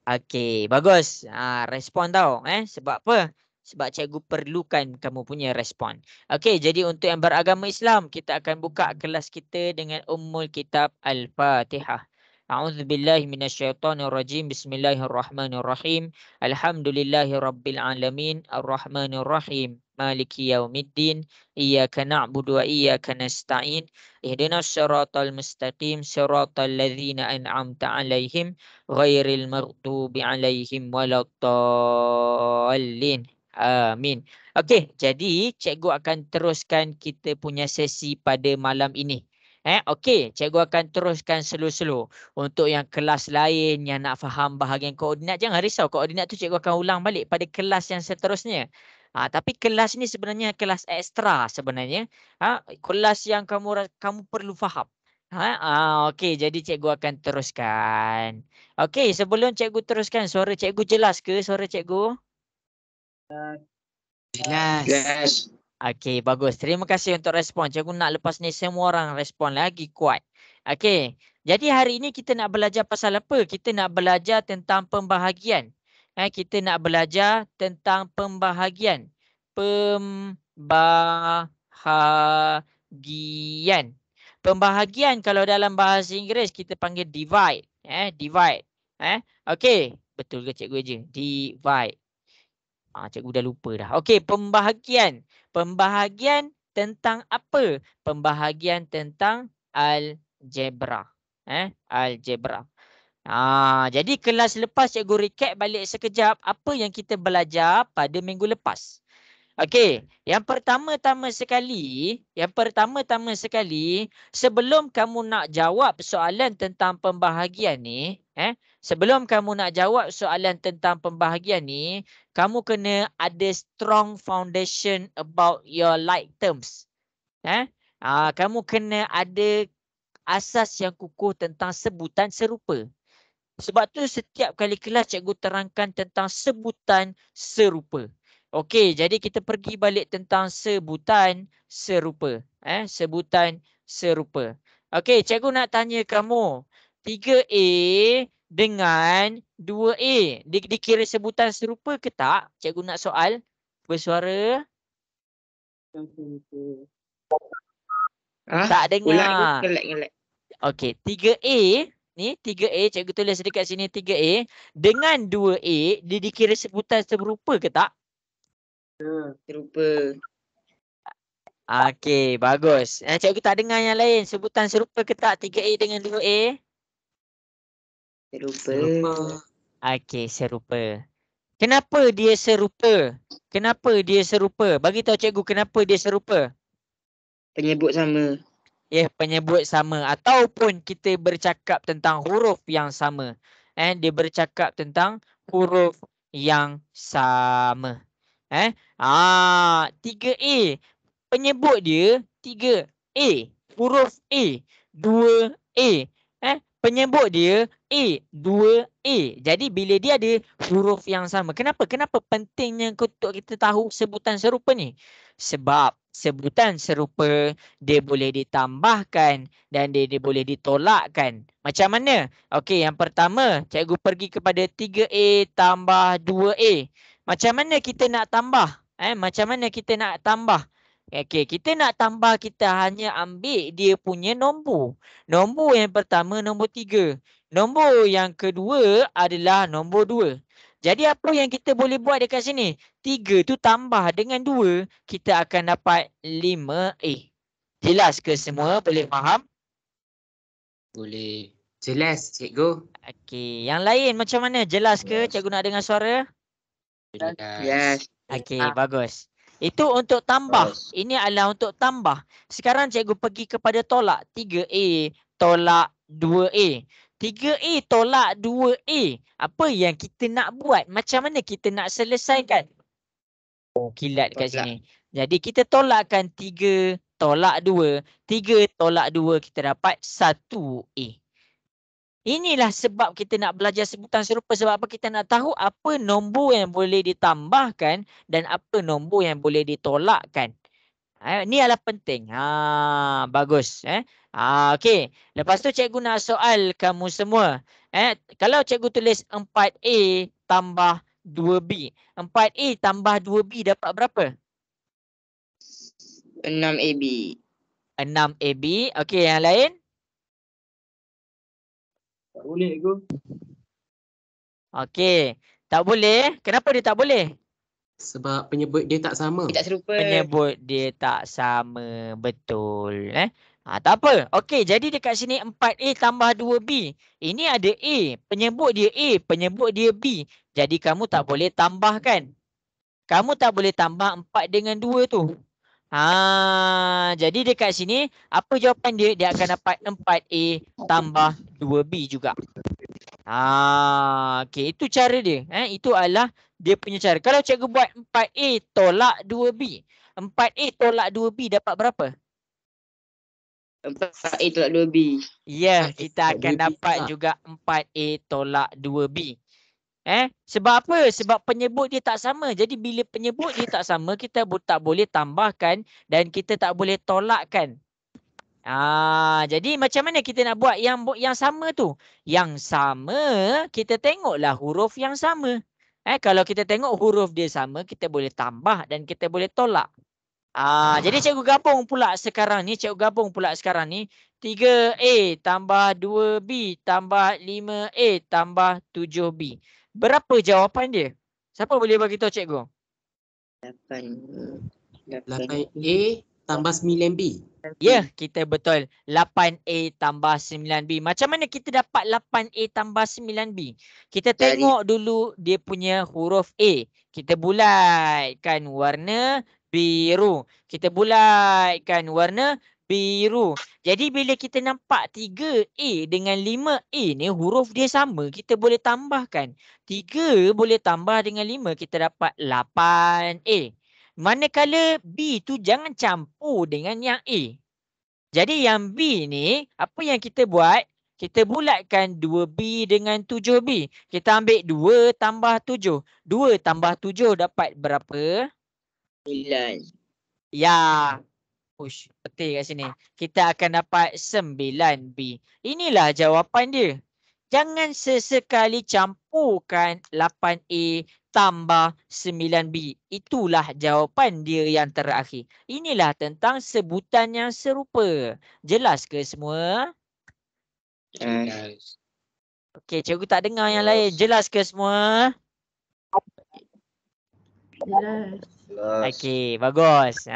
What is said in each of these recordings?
Okey, bagus. Respon tau. Sebab apa? Sebab cikgu perlukan kamu punya respon. Okey, jadi untuk yang beragama Islam, kita akan buka kelas kita dengan Ummul Kitab Al-Fatihah. A'udzubillahi minasyaitonirrajim. Bismillahirrahmanirrahim. Alhamdulillahirabbil alamin. Arrahmanirrahim. Maliki yaumiddin. Iyyaka na'budu wa iyyaka nasta'in. Ihdinas siratal mustaqim. Siratal ladzina an'amta 'alaihim ghairil maghdubi alaihim waladdallin. Amin. Okey, jadi cikgu akan teruskan kita punya sesi pada malam ini. Okey, cikgu akan teruskan slow-slow. Untuk yang kelas lain yang nak faham bahagian koordinat, jangan risau. Koordinat tu cikgu akan ulang balik pada kelas yang seterusnya. Tapi kelas ni sebenarnya kelas ekstra sebenarnya. Kelas yang kamu perlu faham. Okey, jadi cikgu akan teruskan. Okey, sebelum cikgu teruskan, suara cikgu jelas ke suara cikgu? Jelas. Yes. Okey, bagus. Terima kasih untuk respon. Cikgu nak lepas ni semua orang respon lagi kuat. Okey, jadi hari ini kita nak belajar pasal apa? Kita nak belajar tentang pembahagian. Kita nak belajar tentang pembahagian. Pembahagian. Pembahagian kalau dalam bahasa Inggeris kita panggil divide. Divide. Okey, betul ke cikgu je? Divide. Cikgu dah lupa dah. Okey, pembahagian. Pembahagian tentang apa? Pembahagian tentang algebra. Algebra. Jadi kelas lepas cikgu recap balik sekejap apa yang kita belajar pada minggu lepas. Okey, yang pertama-tama sekali, sebelum kamu nak jawab soalan tentang pembahagian ni, sebelum kamu nak jawab soalan tentang pembahagian ni, kamu kena ada strong foundation about your like terms. Kamu kena ada asas yang kukuh tentang sebutan serupa. Sebab tu setiap kali kelas cikgu terangkan tentang sebutan serupa. Okey, jadi kita pergi balik tentang sebutan serupa. Sebutan serupa. Okey, cikgu nak tanya kamu. 3A dengan 2A. Dikira sebutan serupa ke tak? Cikgu nak soal. Bersuara. Tak dengar. Ngelak. Okey, 3A. Ni 3A, cikgu tulis dekat sini 3A. Dengan 2A, dia dikira sebutan serupa ke tak? Serupa. Okey, bagus. Cikgu tak dengar yang lain. Sebutan serupa ke tak 3A dengan 2A? Serupa. Okey, serupa. Kenapa dia serupa? Kenapa dia serupa? Bagi tahu cikgu kenapa dia serupa. Penyebut sama. Penyebut sama ataupun kita bercakap tentang huruf yang sama. Dia bercakap tentang huruf yang sama. 3A. Penyebut dia 3A. Huruf A. 2A. Penyebut dia A. 2A. Jadi bila dia ada huruf yang sama. Kenapa? Kenapa pentingnya untuk kita tahu sebutan serupa ni? Sebab sebutan serupa dia boleh ditambahkan dan dia boleh ditolakkan. Macam mana? Okey, yang pertama, cikgu pergi kepada 3A tambah 2A. Macam mana kita nak tambah? Macam mana kita nak tambah? Okey, kita nak tambah, kita hanya ambil dia punya nombor. Nombor yang pertama, nombor 3. Nombor yang kedua adalah nombor 2. Jadi apa yang kita boleh buat dekat sini? 3 tu tambah dengan 2, kita akan dapat 5A. Jelas ke semua? Boleh faham? Boleh. Jelas, cikgu. Okey, yang lain macam mana? Jelas ke? Cikgu nak dengar suara? Jelas. Yes. Okey, bagus. Itu untuk tambah. Ini adalah untuk tambah. Sekarang cikgu pergi kepada tolak. 3A tolak 2A. 3A tolak 2A. Apa yang kita nak buat? Macam mana kita nak selesaikan? Kilat kat sini. Jadi kita tolakkan 3 tolak 2. 3 tolak 2 kita dapat 1A. Inilah sebab kita nak belajar sebutan serupa. Sebab apa? Kita nak tahu apa nombor yang boleh ditambahkan dan apa nombor yang boleh ditolakkan. Ini adalah penting. Bagus. Okey. Lepas tu cikgu nak soal kamu semua. Kalau cikgu tulis 4A tambah 2B. 4A tambah 2B dapat berapa? 6 AB. 6AB. Okey, yang lain? Tak boleh ke? Okey. Tak boleh. Kenapa dia tak boleh? Sebab penyebut dia tak sama. Tak serupa. Penyebut dia tak sama. Betul. Tak apa. Okey, jadi dekat sini 4A tambah 2B. Ini ada A. Penyebut dia A. Penyebut dia B. Jadi kamu tak boleh tambahkan. Kamu tak boleh tambah 4 dengan 2 tu. Jadi dekat sini, apa jawapan dia? Dia akan dapat 4A tambah 2B juga. Okey, itu cara dia. Itu adalah dia punya cara. Kalau cikgu buat 4A tolak 2B. 4A tolak 2B dapat berapa? 4A tolak 2B. Ya, kita tolak akan 2B dapat juga 4A tolak 2B. Sebab apa? Sebab penyebut dia tak sama. Jadi bila penyebut dia tak sama, kita tak boleh tambahkan dan kita tak boleh tolakkan. Jadi macam mana kita nak buat yang sama tu? Yang sama, kita tengoklah huruf yang sama. Kalau kita tengok huruf dia sama, kita boleh tambah dan kita boleh tolak. Jadi cikgu gabung pula sekarang ni. 3A tambah 2B tambah 5A tambah 7B. Berapa jawapan dia? Siapa boleh bagi tahu cikgu? 8A tambah 9B. Ya, kita betul. 8A tambah 9B. Macam mana kita dapat 8A tambah 9B? Kita tengok dulu dia punya huruf A. Kita bulatkan warna biru. Kita bulatkan warna biru. Jadi bila kita nampak 3A dengan 5A ni huruf dia sama, kita boleh tambahkan. 3 boleh tambah dengan 5, kita dapat 8A. Manakala B tu jangan campur dengan yang A. Jadi yang B ni, apa yang kita buat? Kita bulatkan 2B dengan 7B. Kita ambil 2 tambah 7. 2 tambah 7 dapat berapa? 9. Ya. Push. Betul kat sini. Kita akan dapat 9B. Inilah jawapan dia. Jangan sesekali campurkan 8A tambah 9B. Itulah jawapan dia yang terakhir. Inilah tentang sebutan yang serupa. Jelas ke semua? Okey, cikgu tak dengar yang lain. Jelas ke semua? Jelas. Okey, bagus.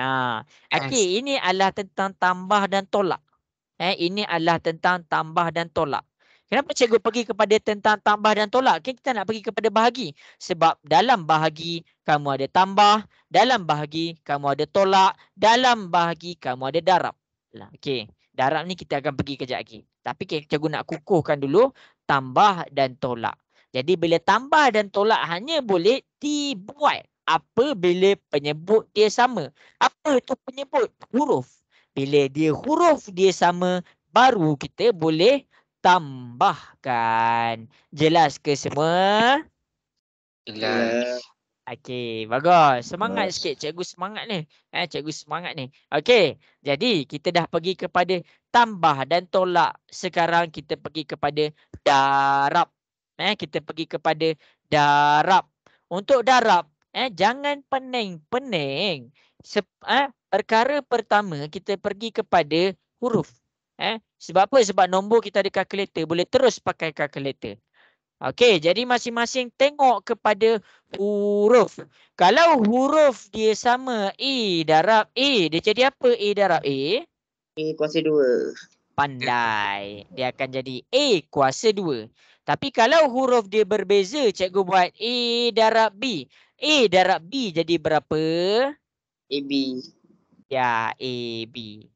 Okey, ini adalah tentang tambah dan tolak. Ini adalah tentang tambah dan tolak. Kenapa cikgu pergi kepada tentang tambah dan tolak? Kita nak pergi kepada bahagi. Sebab dalam bahagi kamu ada tambah, dalam bahagi kamu ada tolak, dalam bahagi kamu ada darab. Okey, darab ni kita akan pergi kejap lagi. Tapi cikgu nak kukuhkan dulu tambah dan tolak. Jadi bila tambah dan tolak hanya boleh dibuat apabila penyebut dia sama. Apa tu penyebut? Huruf. Bila huruf dia sama, baru kita boleh tambahkan. Jelas ke semua? Jelas. Okey, bagus. Semangat sikit cikgu semangat ni. Cikgu semangat ni. Okey, jadi kita dah pergi kepada tambah dan tolak. Sekarang kita pergi kepada darab. Kita pergi kepada darab. Untuk darab, jangan pening-pening. Perkara pertama kita pergi kepada huruf. Sebab apa? Sebab nombor kita ada kalkulator, boleh terus pakai kalkulator. Okey, jadi masing-masing tengok kepada huruf. Kalau huruf dia sama A darab A, dia jadi apa A darab A? A kuasa 2. Pandai. Dia akan jadi A kuasa 2. Tapi kalau huruf dia berbeza, cikgu buat A darab B. A darab B jadi berapa? AB. Ya, AB.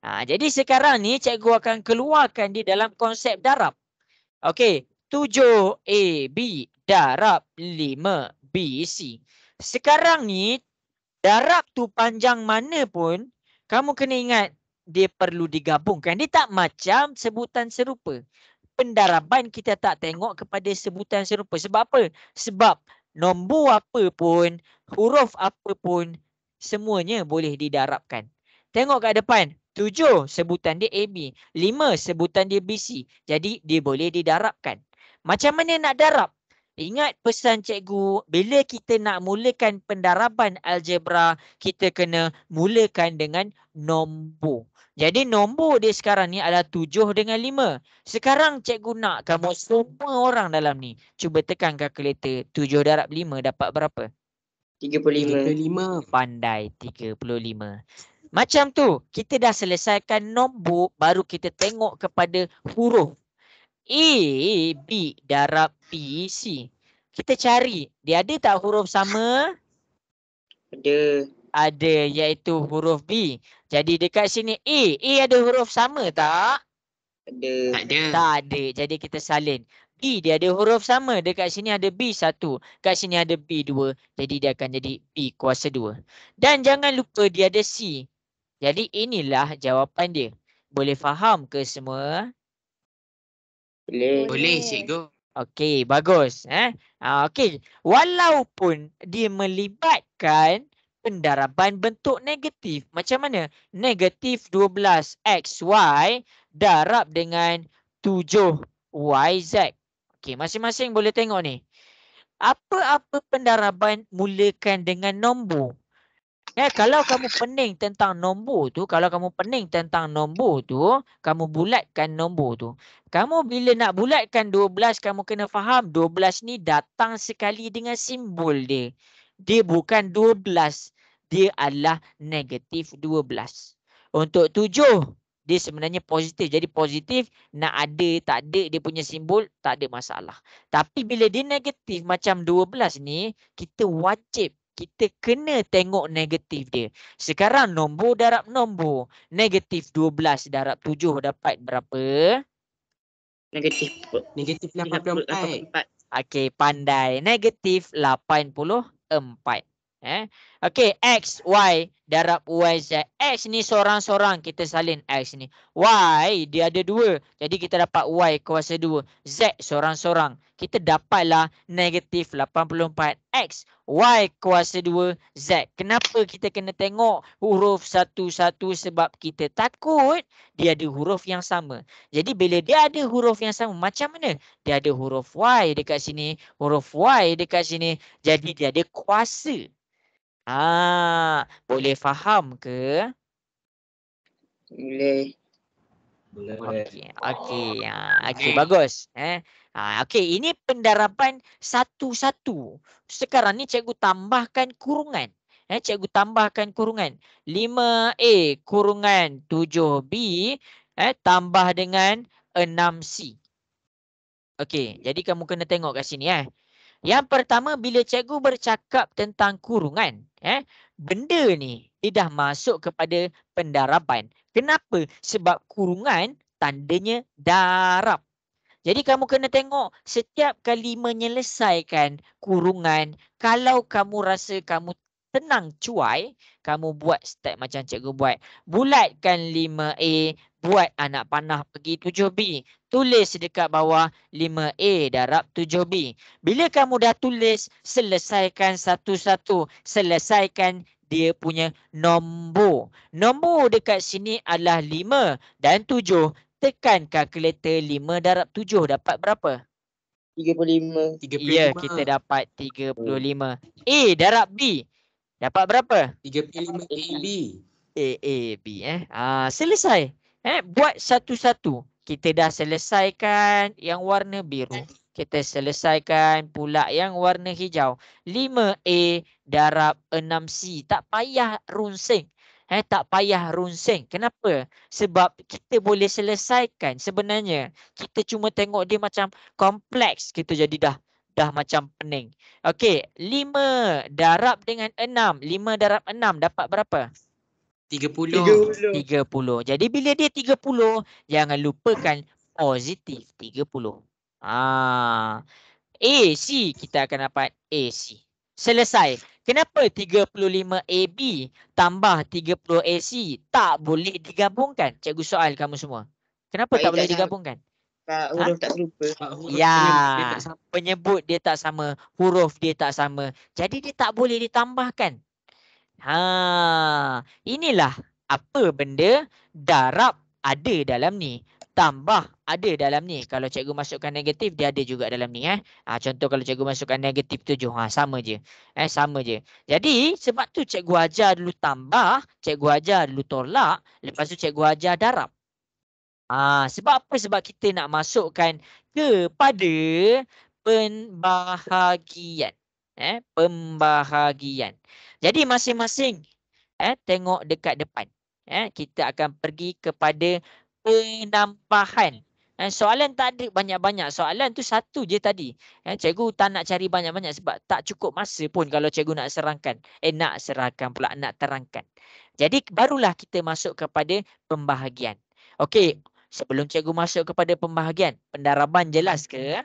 Jadi sekarang ni cikgu akan keluarkan dia dalam konsep darab. Okey, 7AB darab 5BC. Sekarang ni darab tu panjang mana pun, kamu kena ingat dia perlu digabungkan. Dia tak macam sebutan serupa. Pendaraban kita tak tengok kepada sebutan serupa. Sebab apa? Sebab nombor apa pun, huruf apa pun, semuanya boleh didarabkan. Tengok kat depan. 7 sebutan dia AB. 5 sebutan dia BC. Jadi dia boleh didarabkan. Macam mana nak darab? Ingat pesan cikgu, bila kita nak mulakan pendaraban algebra, kita kena mulakan dengan nombor. Jadi nombor dia sekarang ni adalah 7 dengan 5. Sekarang cikgu nak kamu semua orang dalam ni cuba tekan kalkulator. 7 darab 5 dapat berapa? 35. 35. Pandai, 35. Macam tu, kita dah selesaikan nombor, baru kita tengok kepada huruf. A, B darab B, C. Kita cari, dia ada tak huruf sama? Ada. Ada, iaitu huruf B. Jadi dekat sini A ada huruf sama tak? Ada. Tak ada. Tak ada, jadi kita salin. B dia ada huruf sama, dekat sini ada B1, kat sini ada B2. Jadi dia akan jadi B kuasa 2. Dan jangan lupa dia ada C. Jadi inilah jawapan dia. Boleh faham ke semua? Boleh. Boleh cikgu. Okey, bagus. Okey, walaupun dia melibatkan pendaraban bentuk negatif. Macam mana? Negatif 12XY darab dengan 7YZ. Okey, masing-masing boleh tengok ni. Apa-apa pendaraban mulakan dengan nombor. Kalau kamu pening tentang nombor tu, kamu bulatkan nombor tu. Kamu bila nak bulatkan 12, kamu kena faham 12 ni datang sekali dengan simbol dia. Dia bukan 12. Dia adalah negatif 12. Untuk 7, dia sebenarnya positif. Jadi positif, nak ada, tak ada dia punya simbol, tak ada masalah. Tapi bila dia negatif macam 12 ni, kita kena tengok negatif dia. Sekarang nombor darab nombor. Negatif 12 darab 7 dapat berapa? Negatif. Negatif 84. 84. Okey, pandai. Negatif 84. Okey, X, Y darab YZ. X ni sorang-sorang, kita salin X ni. Y dia ada 2. Jadi kita dapat Y kuasa 2. Z sorang-sorang. Kita dapatlah negatif 84. X, Y kuasa 2, Z. Kenapa kita kena tengok huruf satu-satu? Sebab kita takut dia ada huruf yang sama. Jadi bila dia ada huruf yang sama, macam mana? Dia ada huruf Y dekat sini, huruf Y dekat sini. Jadi dia ada kuasa. Boleh faham ke? Boleh. Okey, bagus. Okey, ini pendaraban satu-satu. Sekarang ni cikgu tambahkan kurungan. Cikgu tambahkan kurungan. 5A kurungan 7B tambah dengan 6C. Okey, jadi kamu kena tengok kat sini. Yang pertama, bila cikgu bercakap tentang kurungan, benda ni dia dah masuk kepada pendaraban. Kenapa? Sebab kurungan tandanya darab. Jadi kamu kena tengok setiap kali menyelesaikan kurungan, kalau kamu rasa kamu tenang cuai, kamu buat step macam cikgu buat. Bulatkan 5A, buat anak panah pergi 7B. Tulis dekat bawah 5A darab 7B. Bila kamu dah tulis, selesaikan satu-satu. Selesaikan dia punya nombor. Nombor dekat sini adalah 5 dan 7. Tekan kalkulator 5 darab 7 dapat berapa? 35. 35. Ya, kita dapat 35. A darab B dapat berapa? 35 AB. A, B. Selesai. Buat satu-satu. Kita dah selesaikan yang warna biru. Kita selesaikan pula yang warna hijau. 5A darab 6C. Tak payah runsing. Tak payah runsing. Kenapa? Sebab kita boleh selesaikan. Sebenarnya, kita cuma tengok dia macam kompleks. Kita jadi dah macam pening. Okey, 5 darab dengan 6. 5 darab 6 dapat berapa? 30. 30. Jadi bila dia 30, jangan lupakan positif 30. AC kita akan dapat AC. Selesai. Kenapa 35 AB tambah 30 AC tak boleh digabungkan? Cikgu soal kamu semua. Kenapa tak boleh digabungkan? Huruf tak serupa. Ya, penyebut dia tak sama, huruf dia tak sama. Jadi dia tak boleh ditambahkan. Inilah apa benda, darab ada dalam ni, tambah ada dalam ni. Kalau cikgu masukkan negatif, dia ada juga dalam ni. Contoh kalau cikgu masukkan negatif 7, sama je. Sama je. Jadi sebab tu cikgu ajar dulu tambah, cikgu ajar dulu tolak, lepas tu cikgu ajar darab. Sebab apa? Sebab kita nak masukkan kepada pembahagian. Pembahagian. Jadi masing-masing tengok dekat depan. Kita akan pergi kepada penambahan. Soalan tak ada banyak-banyak. Soalan tu satu je tadi. Cikgu tak nak cari banyak-banyak sebab tak cukup masa pun kalau cikgu nak serangkan. Nak terangkan. Jadi barulah kita masuk kepada pembahagian. Okey, sebelum cikgu masuk kepada pembahagian, pendaraban jelas ke?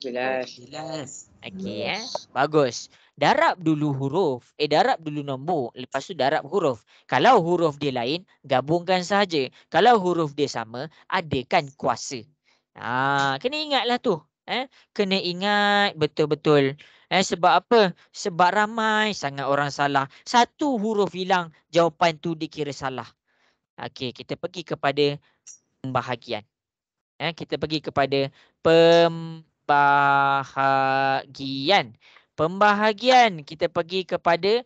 Jelas. Jelas. Okey, bagus. Darab dulu huruf, darab dulu nombor, lepas tu darab huruf. Kalau huruf dia lain, gabungkan sahaja. Kalau huruf dia sama, adakan kuasa. Kena ingatlah tu. Kena ingat betul-betul. Sebab apa? Sebab ramai sangat orang salah. Satu huruf hilang, jawapan tu dikira salah. Okey, kita pergi kepada pembahagian. Kita pergi kepada pembahagian. Pembahagian kita pergi kepada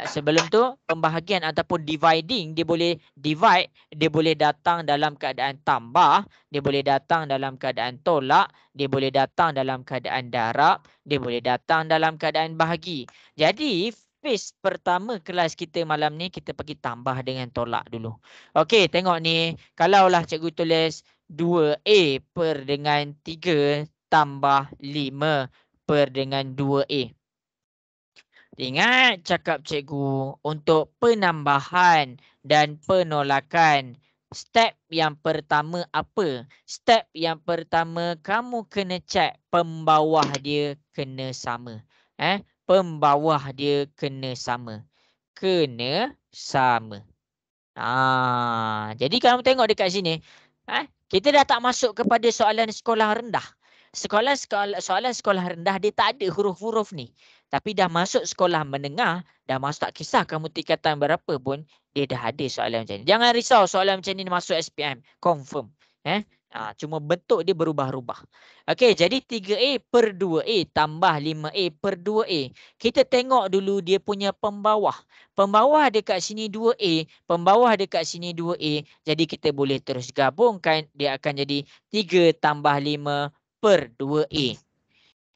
sebelum tu pembahagian ataupun dividing, dia boleh divide, dia boleh datang dalam keadaan tambah, dia boleh datang dalam keadaan tolak, dia boleh datang dalam keadaan darab, dia boleh datang dalam keadaan bahagi. Jadi phase pertama kelas kita malam ni kita pergi tambah dengan tolak dulu. Okey, tengok ni. Kalaulah cikgu tulis 2A per dengan 3 tambah 5 per dengan 2A. Ingat cakap cikgu, untuk penambahan dan penolakan, step yang pertama apa? Step yang pertama, kamu kena check pembawah dia kena sama. Pembawah dia kena sama. Kena sama. Jadi kamu tengok dekat sini, kita dah tak masuk kepada soalan sekolah rendah. Soalan sekolah rendah dia tak ada huruf-huruf ni. Tapi dah masuk sekolah menengah, dah masuk tak kisah kamu tingkatan berapa pun, dia dah ada soalan macam ni. Jangan risau soalan macam ni masuk SPM. Confirm. Cuma bentuk dia berubah-ubah. Okey, jadi 3A per 2A tambah 5A per 2A. Kita tengok dulu dia punya pembawah. Pembawah dekat sini 2A, pembawah dekat sini 2A. Jadi kita boleh terus gabungkan, dia akan jadi 3 tambah 5 per 2A.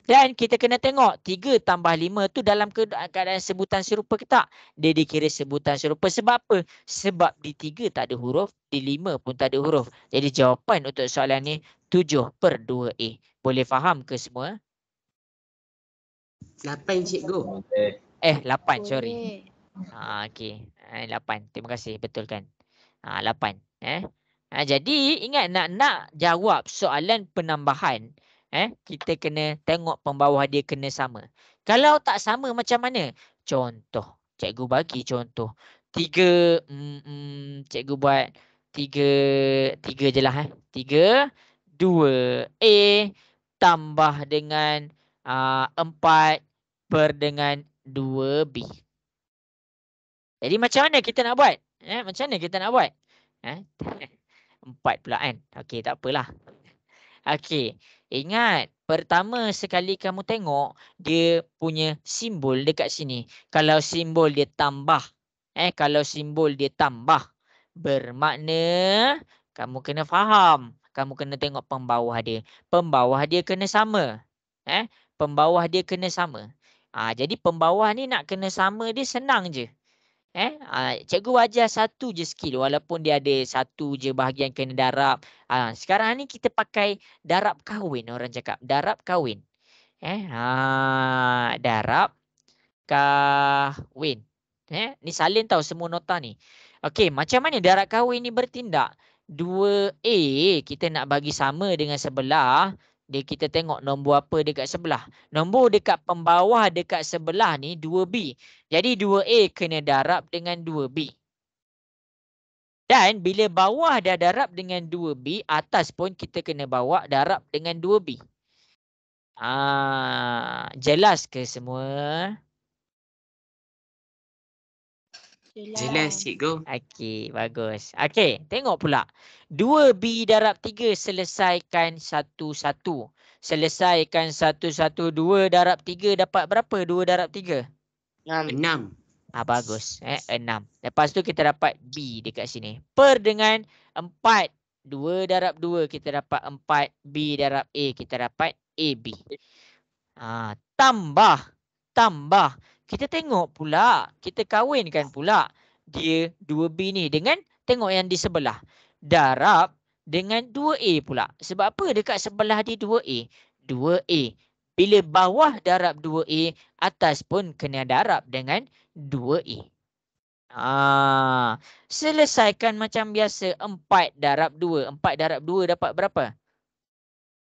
Dan kita kena tengok 3 tambah 5 tu dalam keadaan sebutan serupa ke tak? Dia dikira sebutan serupa. Sebab apa? Sebab di 3 tak ada huruf, di 5 pun tak ada huruf. Jadi jawapan untuk soalan ni 7 per 2A. Boleh faham ke semua? 8 cikgu. 8, sorry. Okey. 8. Terima kasih. Betul kan? 8. Jadi ingat nak jawab soalan penambahan, kita kena tengok pembawah dia kena sama. Kalau tak sama macam mana? Contoh. Cikgu bagi contoh. 3 cikgu buat 3 je lah. 3 2A tambah dengan 4 per dengan 2B. Jadi macam mana kita nak buat? Macam mana kita nak buat? 4 pula kan? Okey, tak apalah. Okey, ingat. Pertama sekali kamu tengok dia punya simbol dekat sini. Kalau simbol dia tambah. Kalau simbol dia tambah. Bermakna kamu kena faham. Kamu kena tengok pembawah dia. Pembawah dia kena sama. Pembawah dia kena sama. Jadi pembawah ni nak kena sama dia senang je. Cikgu ajar satu je skill walaupun dia ada satu je bahagian kena darab. Sekarang ni kita pakai darab kahwin, orang cakap. Darab kahwin. Darab kahwin. Ni salin tahu semua nota ni. Okey, macam mana darab kahwin ni bertindak? 2A kita nak bagi sama dengan sebelah. Kita tengok nombor apa dekat sebelah. Nombor dekat pembawah dekat sebelah ni 2B. Jadi 2A kena darab dengan 2B. Dan bila bawah dah darab dengan 2B, atas pun kita kena bawa darab dengan 2B. Jelas ke semua? Jelas cikgu. Okey, bagus. Okey, tengok pula. 2B darab 3 selesaikan satu-satu. Selesaikan satu-satu. 2 darab 3 dapat berapa? 2 darab 3? 6. 6. Bagus. 6. Lepas tu kita dapat B dekat sini. Per dengan 4. 2 darab 2 kita dapat 4. B darab A kita dapat AB. Tambah. Kita tengok pula. Kita kawinkan pula. Dia 2B ni dengan tengok yang di sebelah. Darab dengan 2A pula. Sebab apa dekat sebelah dia 2A? 2A. Bila bawah darab 2A, atas pun kena darab dengan 2A. Selesaikan macam biasa. 4 darab 2. 4 darab 2 dapat berapa?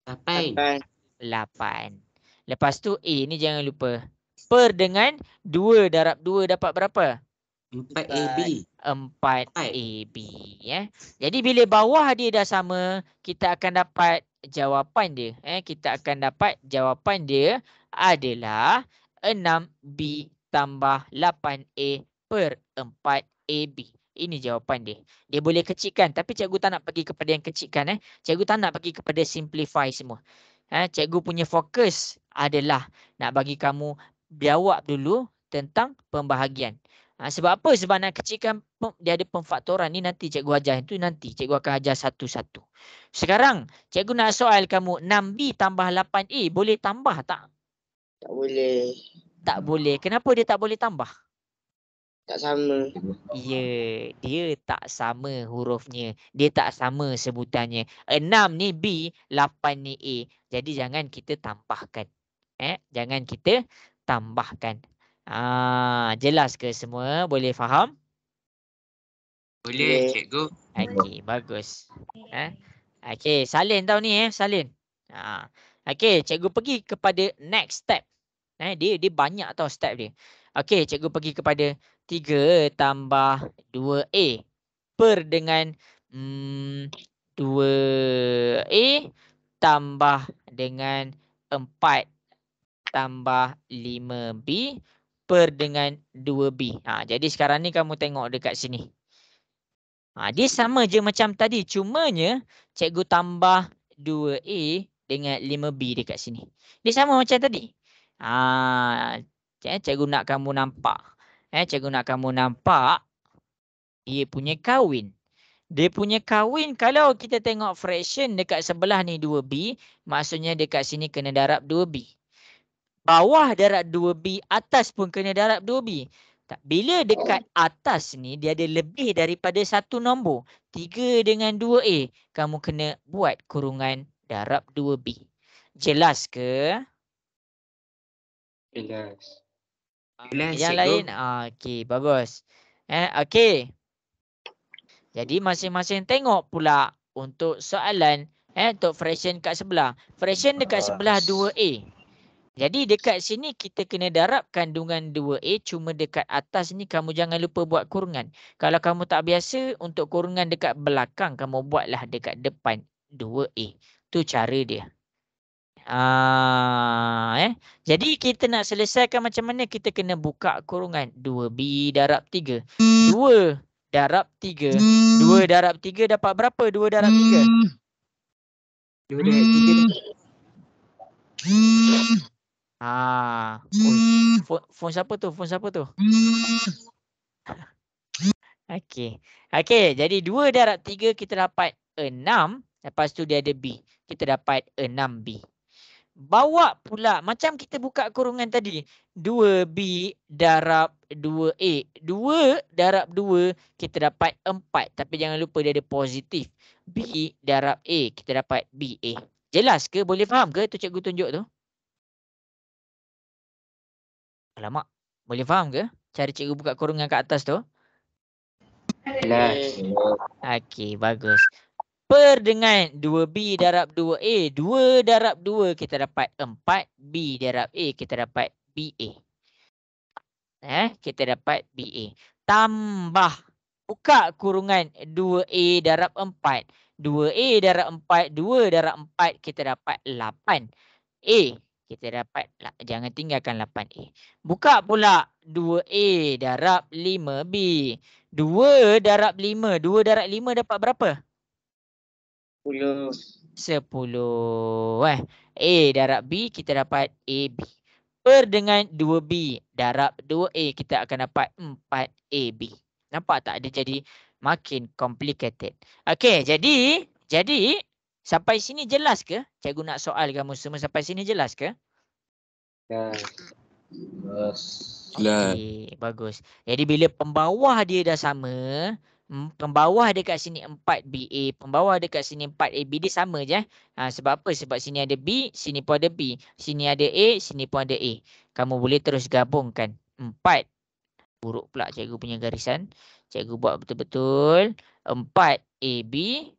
8. 8. Lepas tu A ni jangan lupa. Per dengan 2 darab 2 dapat berapa? 4 AB. 4 AB. Jadi bila bawah dia dah sama, kita akan dapat jawapan dia. Kita akan dapat jawapan dia adalah 6B tambah 8A per 4AB. Ini jawapan dia. Dia boleh kecilkan. Tapi cikgu tak nak pergi kepada yang kecilkan. Cikgu tak nak pergi kepada simplify semua. Cikgu punya fokus adalah nak bagi kamu jawab dulu tentang pembahagian. Sebab apa? Sebab nak kecilkan dia ada pemfaktoran ni nanti cikgu ajar. Itu nanti cikgu akan ajar satu-satu. Sekarang cikgu nak soal kamu 6B tambah 8A boleh tambah tak? Tak boleh. Tak boleh. Kenapa dia tak boleh tambah? Tak sama. Ya, dia tak sama hurufnya. Dia tak sama sebutannya. 6 ni B, 8 ni A. Jadi jangan kita tambahkan. Jangan kita tambahkan. Jelas ke semua? Boleh faham? Boleh cikgu. Okey, bagus. Okey, salin tau ni salin. Okey, cikgu pergi kepada next step. Dia banyak tau step dia. Okey, cikgu pergi kepada 3 tambah 2A per dengan 2A tambah dengan 4 tambah 5B per dengan 2B. Jadi sekarang ni kamu tengok dekat sini. Dia sama je macam tadi. Cumanya cikgu tambah 2A dengan 5B dekat sini. Dia sama macam tadi. Cikgu nak kamu nampak. Cikgu nak kamu nampak dia punya kahwin. Dia punya kahwin kalau kita tengok fraction dekat sebelah ni 2B. Maksudnya dekat sini kena darab 2B. Bawah darab 2B, atas pun kena darab 2B. Bila dekat atas ni dia ada lebih daripada satu nombor. 3 dengan 2A. Kamu kena buat kurungan darab 2B. Jelas ke? Jelas. Yang lain? Okey, bagus. Okey. Jadi masing-masing tengok pula untuk soalan untuk fraction kat sebelah. Fraction dekat sebelah 2A. Jadi dekat sini kita kena darab kandungan 2A. Cuma dekat atas ni kamu jangan lupa buat kurungan. Kalau kamu tak biasa untuk kurungan dekat belakang, kamu buatlah dekat depan 2A. Tu cara dia. Jadi kita nak selesaikan macam mana? Kita kena buka kurungan. 2B darab 3. 2 darab 3. 2 darab 3 dapat berapa? 2 darab 3. 2 darab 3. Phone siapa tu? Okey. Jadi 2 darab 3 kita dapat 6. Lepas tu dia ada B. Kita dapat 6B. Bawa pula macam kita buka kurungan tadi. 2B darab 2A. 2 darab 2 kita dapat 4. Tapi jangan lupa dia ada positif. B darab A. Kita dapat BA. Jelas ke? Boleh faham ke tu cikgu tunjuk tu? Alamak. Boleh faham ke cara cikgu buka kurungan kat atas tu? Jelas. Okey, bagus. Per dengan 2B darab 2A. 2 darab 2 kita dapat 4. B darab A kita dapat BA. Kita dapat BA. Tambah. Buka kurungan 2A darab 4. 2A darab 4. 2 darab 4 kita dapat 8. A Kita dapat, jangan tinggalkan 8A. Buka pula 2A darab 5B. 2 darab 5. 2 darab 5 dapat berapa? 10. 10. A darab B kita dapat AB. Per dengan 2B darab 2A kita akan dapat 4AB. Nampak tak? Dia jadi makin complicated. Okey, jadi sampai sini jelas ke? Cikgu nak soal kamu semua sampai sini jelas ke? Jelas. Okey, bagus. Jadi bila pembawah dia dah sama, pembawah dekat sini 4BA, pembawah dekat sini 4AB, dia sama je. Sebab apa? Sebab sini ada B, sini pun ada B. Sini ada A, sini pun ada A. Kamu boleh terus gabungkan. 4. Buruk pula cikgu punya garisan. Cikgu buat betul-betul. 4AB.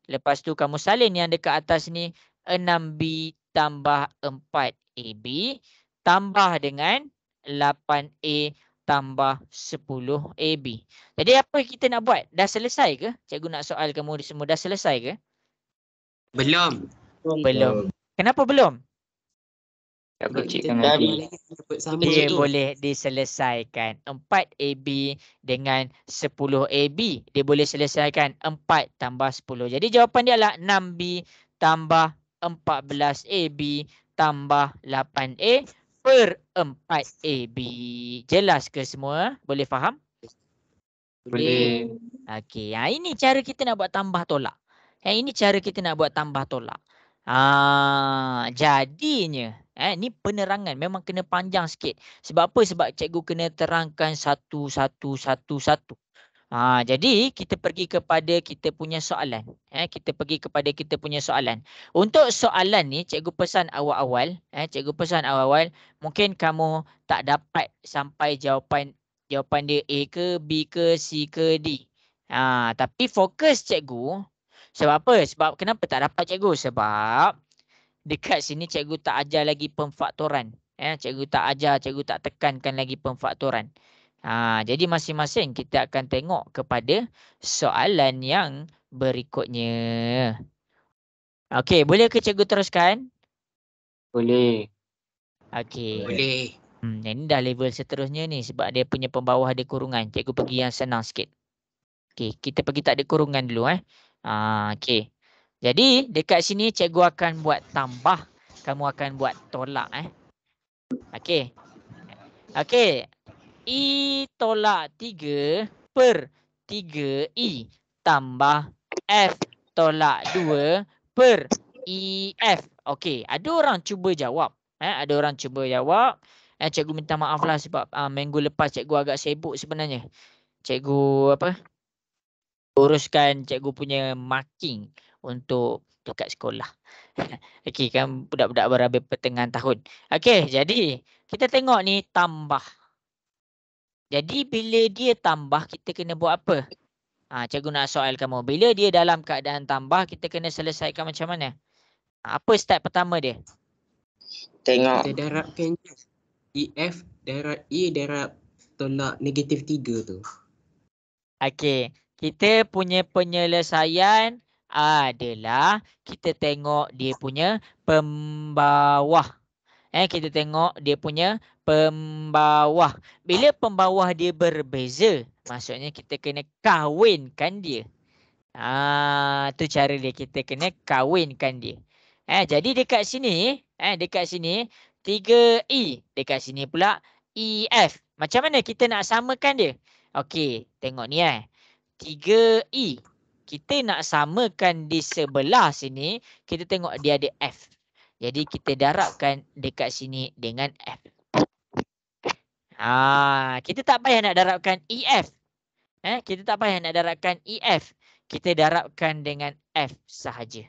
Lepas tu kamu salin yang dekat atas ni. 6B tambah 4AB. Tambah dengan 8A tambah 10AB. Jadi apa kita nak buat? Dah selesai ke? Cikgu nak soal kamu semua. Dah selesai ke? Belum. Belum. Kenapa belum? Tak Sebab kita kecikkan dah lagi. dapat sama Dia cikgu. boleh diselesaikan. 4AB dengan 10AB. Dia boleh selesaikan 4 tambah 10. Jadi jawapan dia adalah 6B tambah 14AB tambah 8A per 4AB. Jelas ke semua? Boleh faham? Boleh. Okey. Ini cara kita nak buat tambah tolak. Ini cara kita nak buat tambah tolak. Jadinya ni penerangan memang kena panjang sikit. Sebab apa? Sebab cikgu kena terangkan satu. Jadi kita pergi kepada kita punya soalan. Kita pergi kepada kita punya soalan. Untuk soalan ni cikgu pesan awal-awal, mungkin kamu tak dapat sampai jawapan dia A ke, B ke, C ke, D. Tapi fokus cikgu. Sebab apa? Sebab kenapa tak dapat cikgu? Sebab dekat sini cikgu tak ajar lagi pemfaktoran. Cikgu tak tekankan lagi pemfaktoran. Jadi masing-masing kita akan tengok kepada soalan yang berikutnya. Okey, boleh ke cikgu teruskan? Boleh. Okey. Boleh. Ini dah level seterusnya ni sebab dia punya pembawah ada kurungan. Cikgu pergi yang senang sikit. Okey, kita pergi tak ada kurungan dulu okey. Jadi dekat sini cikgu akan buat tambah, kamu akan buat tolak Okey. Okey. I tolak 3 per 3I tambah F tolak 2 per EF. Okey, ada orang cuba jawab. Ada orang cuba jawab. Cikgu minta maaf lah sebab minggu lepas cikgu agak sibuk sebenarnya. Cikgu uruskan cikgu punya marking untuk dekat sekolah. Okey, kan budak-budak berhabis pertengahan tahun. Okey, jadi kita tengok ni tambah. Jadi bila dia tambah, kita kena buat apa? Cikgu nak soal kamu. Bila dia dalam keadaan tambah, kita kena selesaikan macam mana? Apa step pertama dia? Tengok. Kita darabkan EF darab E darab tolak negatif 3 tu. Okey, kita punya penyelesaian adalah kita tengok dia punya pembawah. Kita tengok dia punya pembawah. Bila pembawah dia berbeza, maksudnya kita kena kawinkan dia. Tu cara dia, kita kena kawinkan dia. Jadi dekat sini, 3E. Dekat sini pula EF. Macam mana kita nak samakan dia? Okey, tengok ni 3E. Kita nak samakan di sebelah sini, kita tengok dia ada F. Jadi kita darabkan dekat sini dengan F. Kita tak payah nak darabkan EF. Kita tak payah nak darabkan EF. Kita darabkan dengan F sahaja.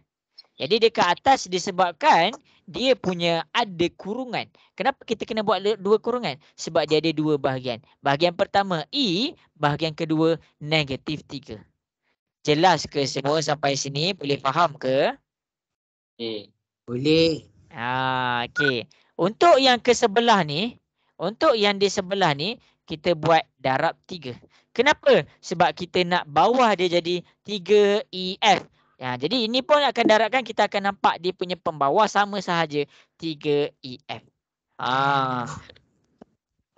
Jadi dekat atas disebabkan dia punya ada kurungan. Kenapa kita kena buat dua kurungan? Sebab dia ada dua bahagian. Bahagian pertama E, bahagian kedua negatif 3. Jelas ke semua sampai sini? Boleh faham ke? Boleh. Okey. Untuk yang ke sebelah ni, kita buat darab 3. Kenapa? Sebab kita nak bawah dia jadi 3EF. Jadi ini pun akan darabkan, kita akan nampak dia punya pembawah sama sahaja 3EF.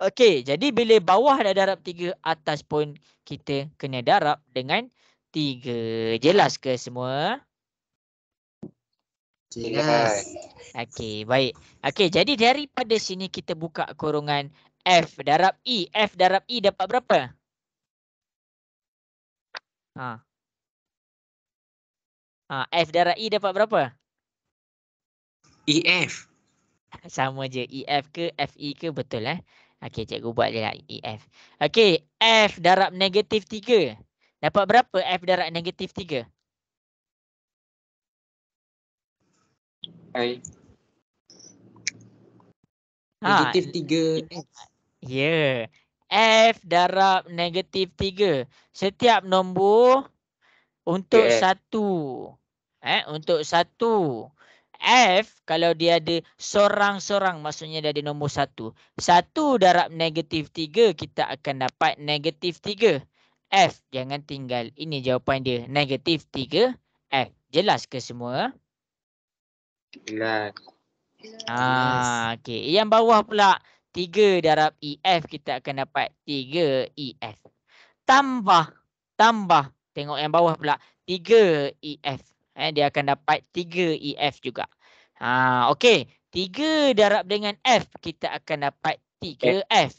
Okey, jadi bila bawah dah darab 3, atas pun kita kena darab dengan 3. Jelas ke semua? Jelas. Okey, baik. Okey, jadi daripada sini kita buka kurungan F darab E. F darab E dapat berapa? F darab E dapat berapa? EF. Sama je. EF ke FE ke, betul Okey, cikgu buat je lah EF. Okey, F darab negatif 3. Dapat berapa F darab negatif 3? I. Negatif 3 F. Ya. F darab negatif 3. Setiap nombor untuk F. satu. Untuk satu. F kalau dia ada sorang-sorang, maksudnya dia ada nombor satu. 1 darab negatif 3, kita akan dapat negatif 3. F jangan tinggal. Ini jawapan dia. Negatif 3 F. Jelas ke semua? Jelas. Okey. Yang bawah pula 3 darab EF, kita akan dapat 3 EF. Tambah. Tengok yang bawah pula 3 EF. Dia akan dapat 3 EF juga. Okey. 3 darab dengan F, kita akan dapat 3 F.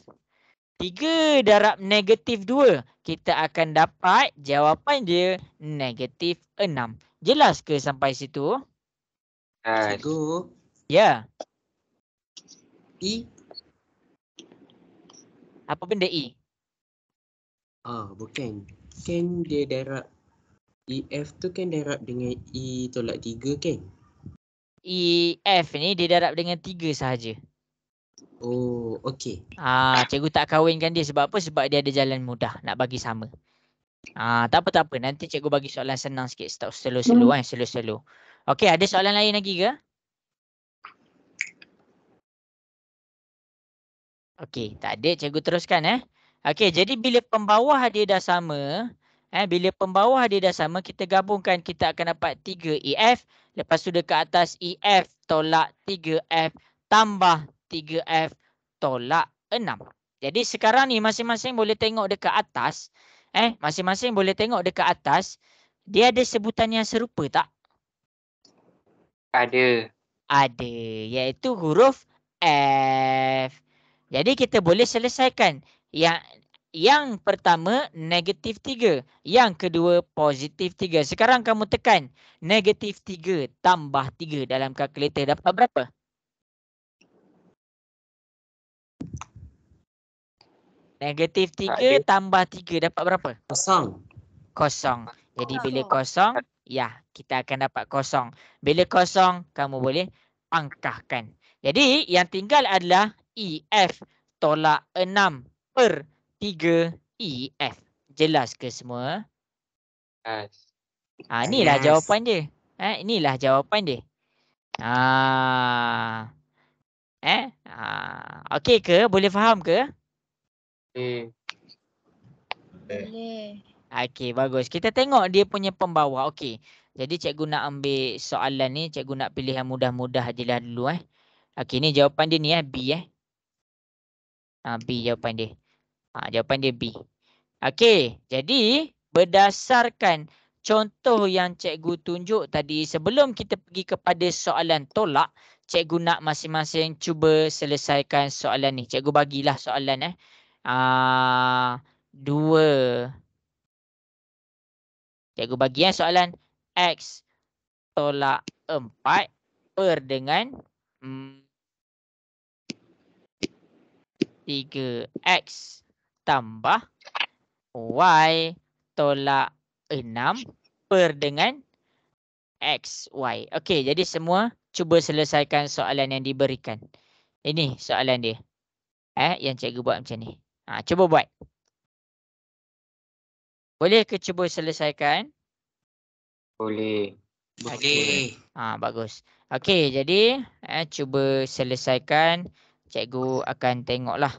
3 darab negatif 2, kita akan dapat jawapan dia negatif 6. Jelas ke sampai situ? Cikgu, Ya. E. Apa benda E? Bukan. Kan dia darab EF tu kan darab dengan E tolak 3 kan? EF ni dia darab dengan 3 sahaja. Oh, okey. Cikgu tak kahwinkan dia sebab apa? Sebab dia ada jalan mudah nak bagi sama. Tak apa. Nanti cikgu bagi soalan senang sikit. Slow-slow slow-slow. Okey, ada soalan lain lagi ke? Okey, tak ada. Cikgu teruskan Okey, jadi bila pembawah dia dah sama, kita gabungkan, kita akan dapat 3 EF. Lepas tu dekat atas EF tolak 3F tambah 3F tolak 6. Jadi sekarang ni masing-masing boleh tengok dekat atas. Masing-masing boleh tengok dekat atas. Dia ada sebutan yang serupa tak? Ada. Ada, iaitu huruf F. Jadi kita boleh selesaikan. Yang pertama negatif 3. Yang kedua positif 3. Sekarang kamu tekan negatif 3 tambah 3 dalam kalkulator. Dapat berapa? Negatif 3 tambah 3 dapat berapa? Kosong. Jadi bila kosong, kita akan dapat kosong. Bila kosong, kamu boleh pangkahkan. Jadi yang tinggal adalah EF tolak 6 per 3 EF. Jelas ke semua? Inilah jawapan dia. Inilah jawapan dia. Okey ke? Boleh faham ke? Boleh. Okey, bagus. Kita tengok dia punya pembawah. Okey. Jadi cikgu nak ambil soalan ni. Cikgu nak pilih yang mudah-mudah je lah dulu Okey, ni jawapan dia ni B B jawapan dia. Jawapan dia B. Okey, jadi berdasarkan contoh yang cikgu tunjuk tadi, sebelum kita pergi kepada soalan tolak, cikgu nak masing-masing cuba selesaikan soalan ni. Cikgu bagilah soalan 2. Cikgu bagi soalan X tolak 4 per dengan 3X tambah Y tolak 6 per dengan XY. Okey, jadi semua cuba selesaikan soalan yang diberikan. Ini soalan dia. Yang cikgu buat macam ni. Cuba buat. Boleh ke cuba selesaikan? Boleh. Boleh. Bagus. Okey, jadi cuba selesaikan. Cikgu akan tengoklah.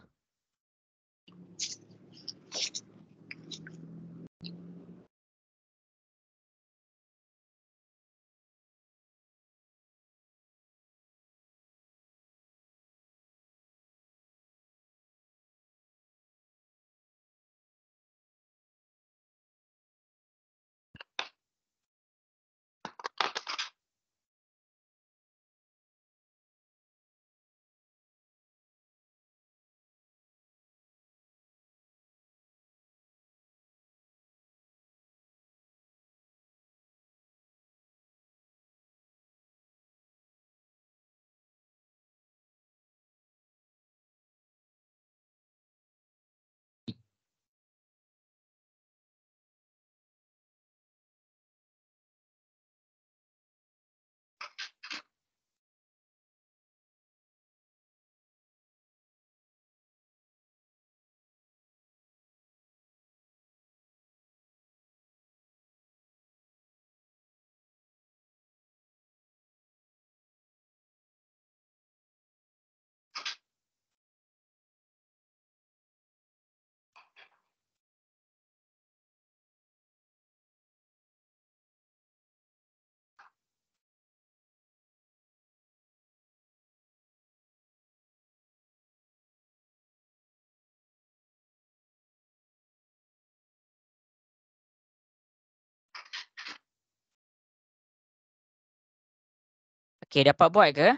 Okey, dapat buat ke?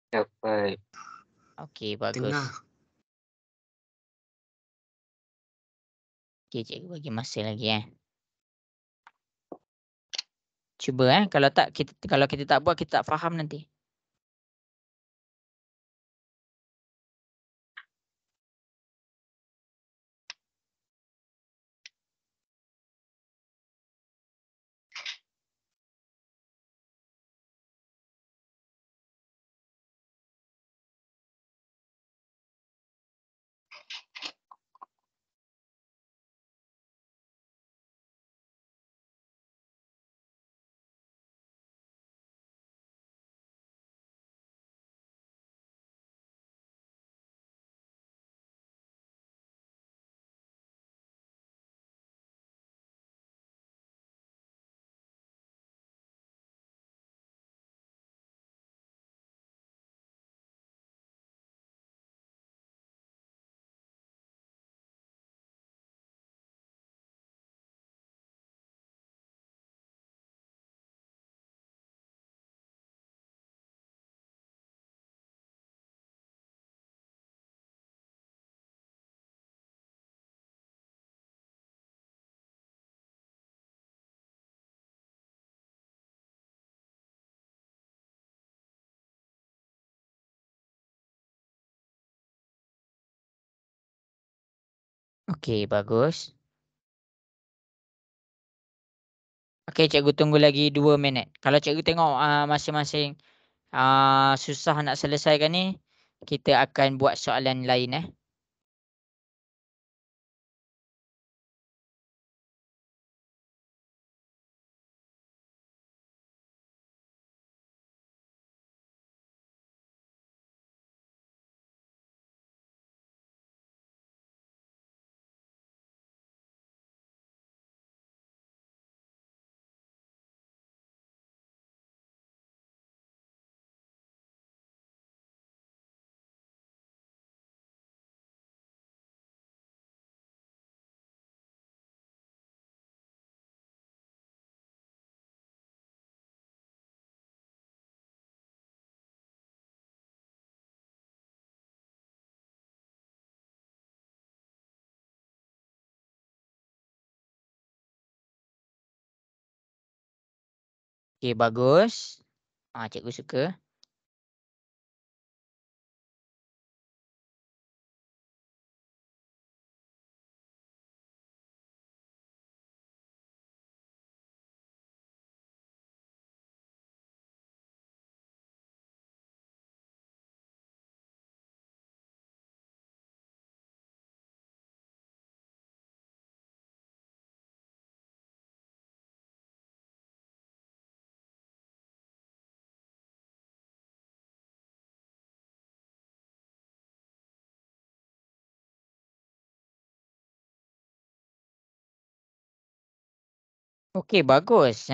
Dapat. Okey, bagus. Tengah. Okey, cikgu bagi masa lagi Cuba kalau kita tak buat kita tak faham nanti. Okey, bagus. Okey, cikgu tunggu lagi 2 minit. Kalau cikgu tengok masing-masing susah nak selesaikan ni, kita akan buat soalan lain Okey, bagus. Cikgu suka. Okey, bagus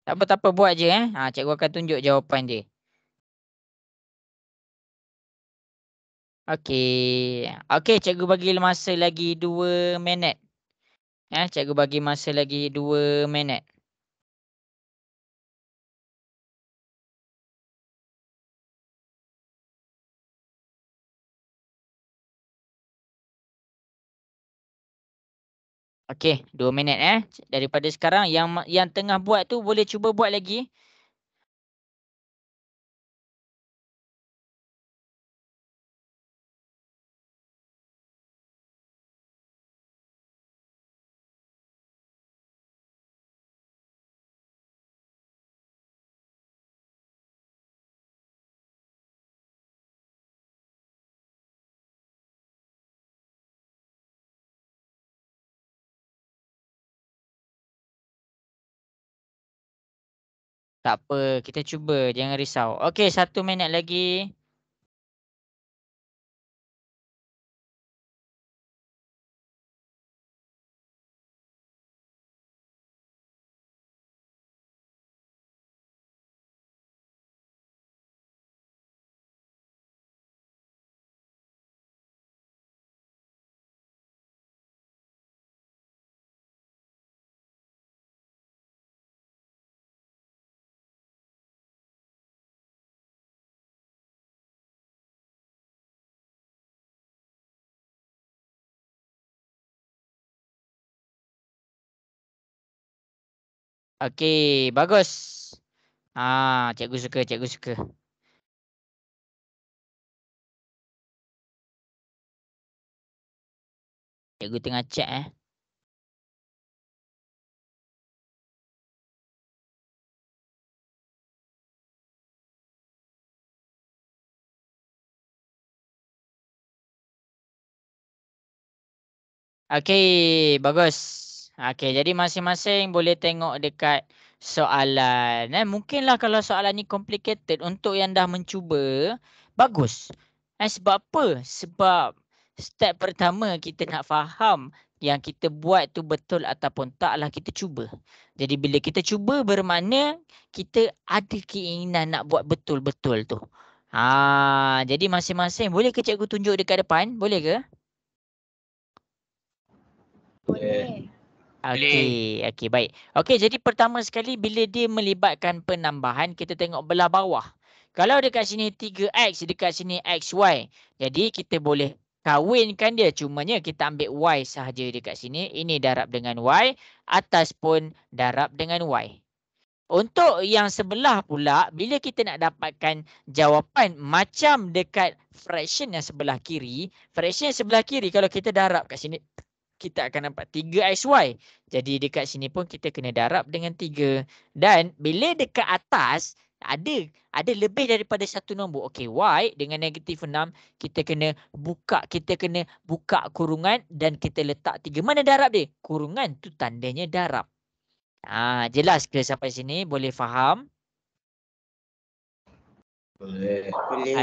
Tak apa, tak apa, buat je cikgu akan tunjuk jawapan dia. Okey. Okey, cikgu bagi masa lagi 2 minit. Cikgu bagi masa lagi 2 minit. Okey, 2 minit Daripada sekarang yang tengah buat tu boleh cuba buat lagi. Tak apa, kita cuba. Jangan risau. Okey, 1 minit lagi. Okey, bagus. Cikgu suka, cikgu suka. Cikgu tengah chat Okey, bagus. Okey, jadi masing-masing boleh tengok dekat soalan. Mungkinlah kalau soalan ni complicated untuk yang dah mencuba, bagus. Sebab apa? Sebab step pertama kita nak faham yang kita buat tu betul ataupun taklah kita cuba. Jadi bila kita cuba bermakna kita ada keinginan nak buat betul-betul tu. Jadi masing-masing boleh ke cikgu tunjuk dekat depan? Boleh ke? Boleh. Okey, baik. Okey, jadi pertama sekali bila dia melibatkan penambahan, kita tengok belah bawah. Kalau dekat sini 3x, dekat sini xy. Jadi kita boleh kawinkan dia. Cumanya kita ambil y sahaja dekat sini. Ini darab dengan y. Atas pun darab dengan y. Untuk yang sebelah pula, bila kita nak dapatkan jawapan macam dekat fraction yang sebelah kiri. Fraction yang sebelah kiri kalau kita darab kat sini, kita akan dapat 3xy. Jadi dekat sini pun kita kena darab dengan 3. Dan bila dekat atas ada lebih daripada satu nombor. Okey, y dengan negatif 6 kita kena buka kurungan dan kita letak 3. Mana darab dia? Kurungan tu tandanya darab. Jelas ke sampai sini? Boleh faham? Boleh.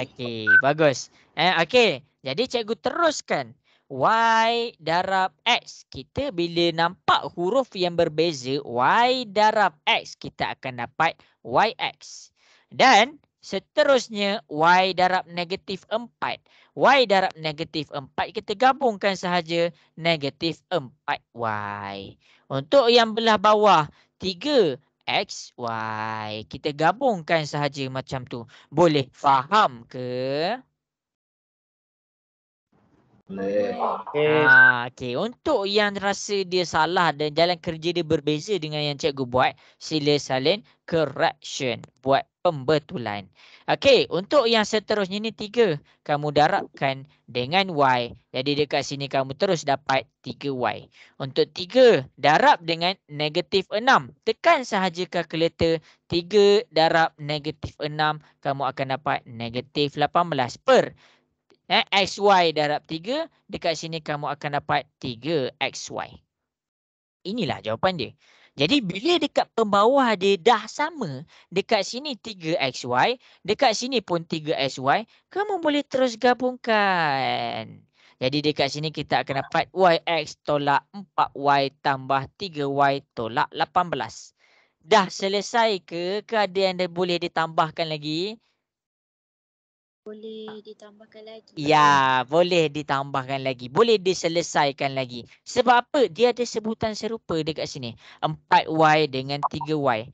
Okey, bagus. Okey, jadi cikgu teruskan. Y darab X. Kita bila nampak huruf yang berbeza, Y darab X, kita akan dapat YX. Dan seterusnya, Y darab negatif 4. Y darab negatif 4, kita gabungkan sahaja negatif 4Y. Untuk yang belah bawah, 3XY. Kita gabungkan sahaja macam tu. Boleh faham ke? Boleh. Okey, untuk yang rasa dia salah dan jalan kerja dia berbeza dengan yang cikgu buat, sila salin correction, buat pembetulan. Okey, untuk yang seterusnya ni 3, kamu darabkan dengan y. Jadi dekat sini kamu terus dapat 3y. Untuk 3 darab dengan negatif 6. Tekan sahaja kalkulator, 3 darab negatif 6, kamu akan dapat negatif 18 per XY darab 3, dekat sini kamu akan dapat 3XY. Inilah jawapan dia. Jadi bila dekat pembawah dia dah sama, dekat sini 3XY, dekat sini pun 3XY, kamu boleh terus gabungkan. Jadi dekat sini kita akan dapat YX tolak 4Y tambah 3Y tolak 18. Dah selesai ke? Ke ada yang boleh ditambahkan lagi? Boleh ditambahkan lagi. Ya, boleh ditambahkan lagi. Boleh diselesaikan lagi. Sebab apa? Dia ada sebutan serupa dekat sini. 4Y dengan 3Y.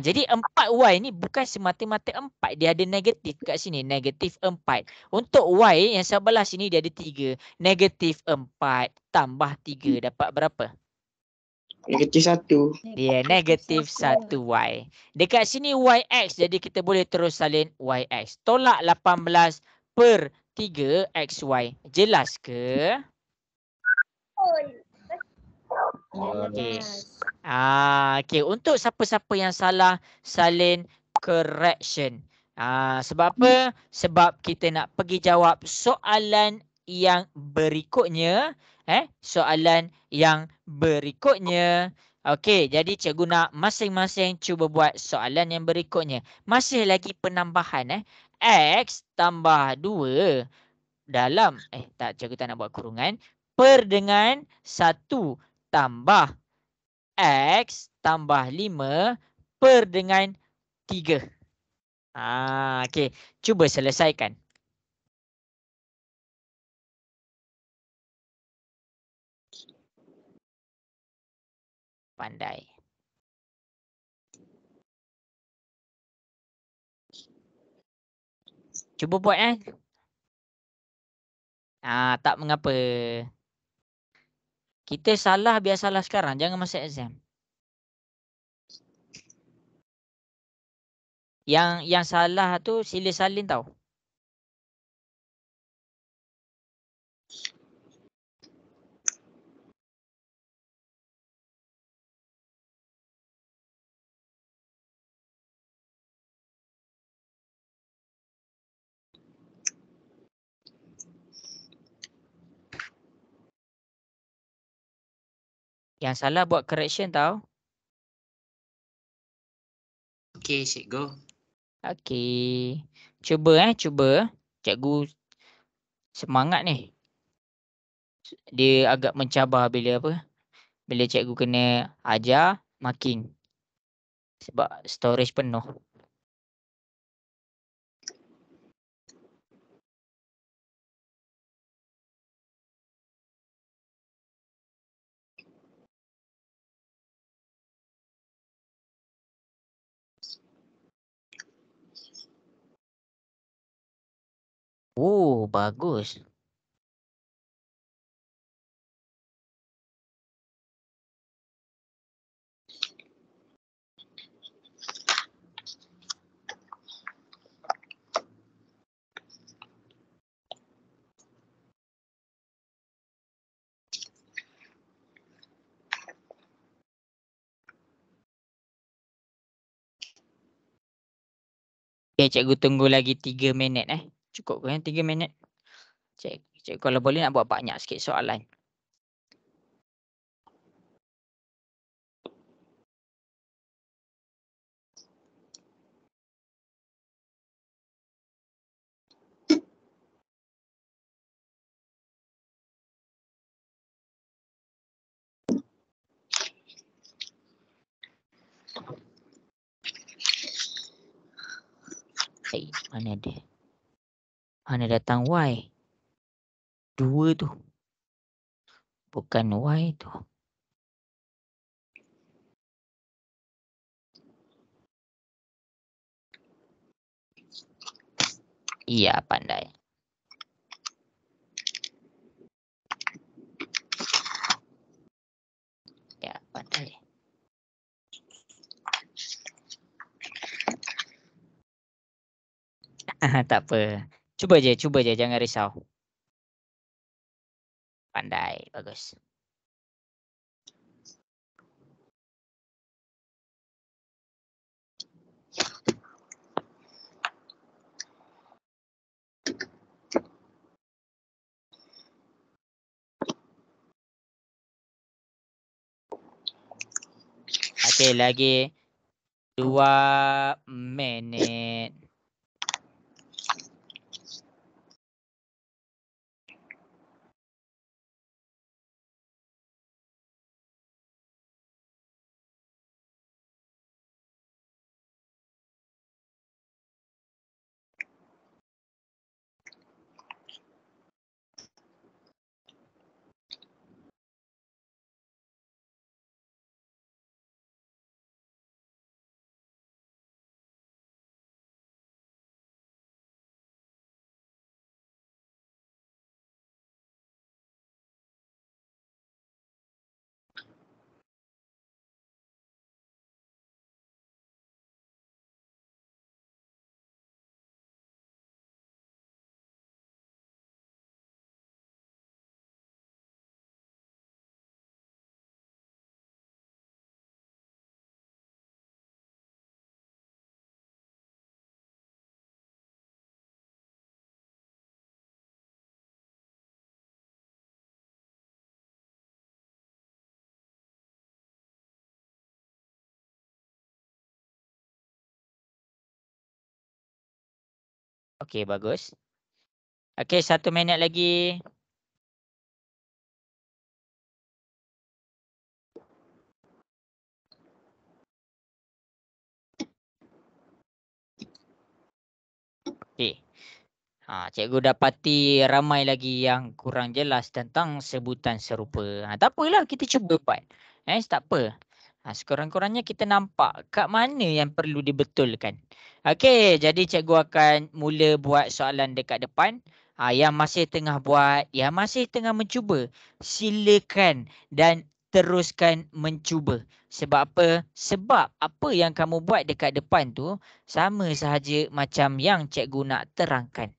Jadi 4Y ni bukan semata-mata 4. Dia ada negatif kat sini. Negatif 4. Untuk Y yang sebelah sini dia ada 3. Negatif 4 tambah 3 dapat berapa? Negatif 1. Dia negatif 1Y. Dekat sini YX. Jadi kita boleh terus salin YX. Tolak 18 per 3XY. Jelas ke? Okey. Okey. Untuk siapa-siapa yang salah, salin correction. Sebab apa? Sebab kita nak pergi jawab soalan yang berikutnya. Soalan yang berikutnya. Okey, jadi cikgu nak masing-masing cuba buat soalan yang berikutnya. Masih lagi penambahan X tambah 2 dalam tak, cikgu tak nak buat kurungan, per dengan 1 tambah X tambah 5 per dengan 3. Okey, cuba selesaikan. Pandai. Cuba buat tak mengapa. Kita salah biar salah sekarang, jangan masa exam. Yang salah tu sila salin tau. Yang salah buat correction tau. Okey, cikgu. Okey. Cuba. Cikgu semangat ni. Dia agak mencabar bila cikgu kena ajar marking. Sebab storage penuh. Oh, bagus. Okay, cikgu tunggu lagi 3 minit Cukup ke 3 minit? Cikgu kalau boleh nak buat banyak sikit soalan. Mana dia? Mana datang Y? 2 tu. Bukan Y tu. Iya, pandai. Ya, pandai. Tak apa. Cuba je, jangan risau. Pandai, bagus. Okey, lagi 2 minit. Okey, bagus. Okey, 1 minit lagi. Okey. Cikgu dapati ramai lagi yang kurang jelas tentang sebutan serupa. Tak apalah, kita cuba buat. Tak apa. Sekurang-kurangnya kita nampak kat mana yang perlu dibetulkan. Okey, jadi cikgu akan mula buat soalan dekat depan. Yang masih tengah buat, yang masih tengah mencuba, silakan dan teruskan mencuba. Sebab apa? Sebab apa yang kamu buat dekat depan tu sama sahaja macam yang cikgu nak terangkan.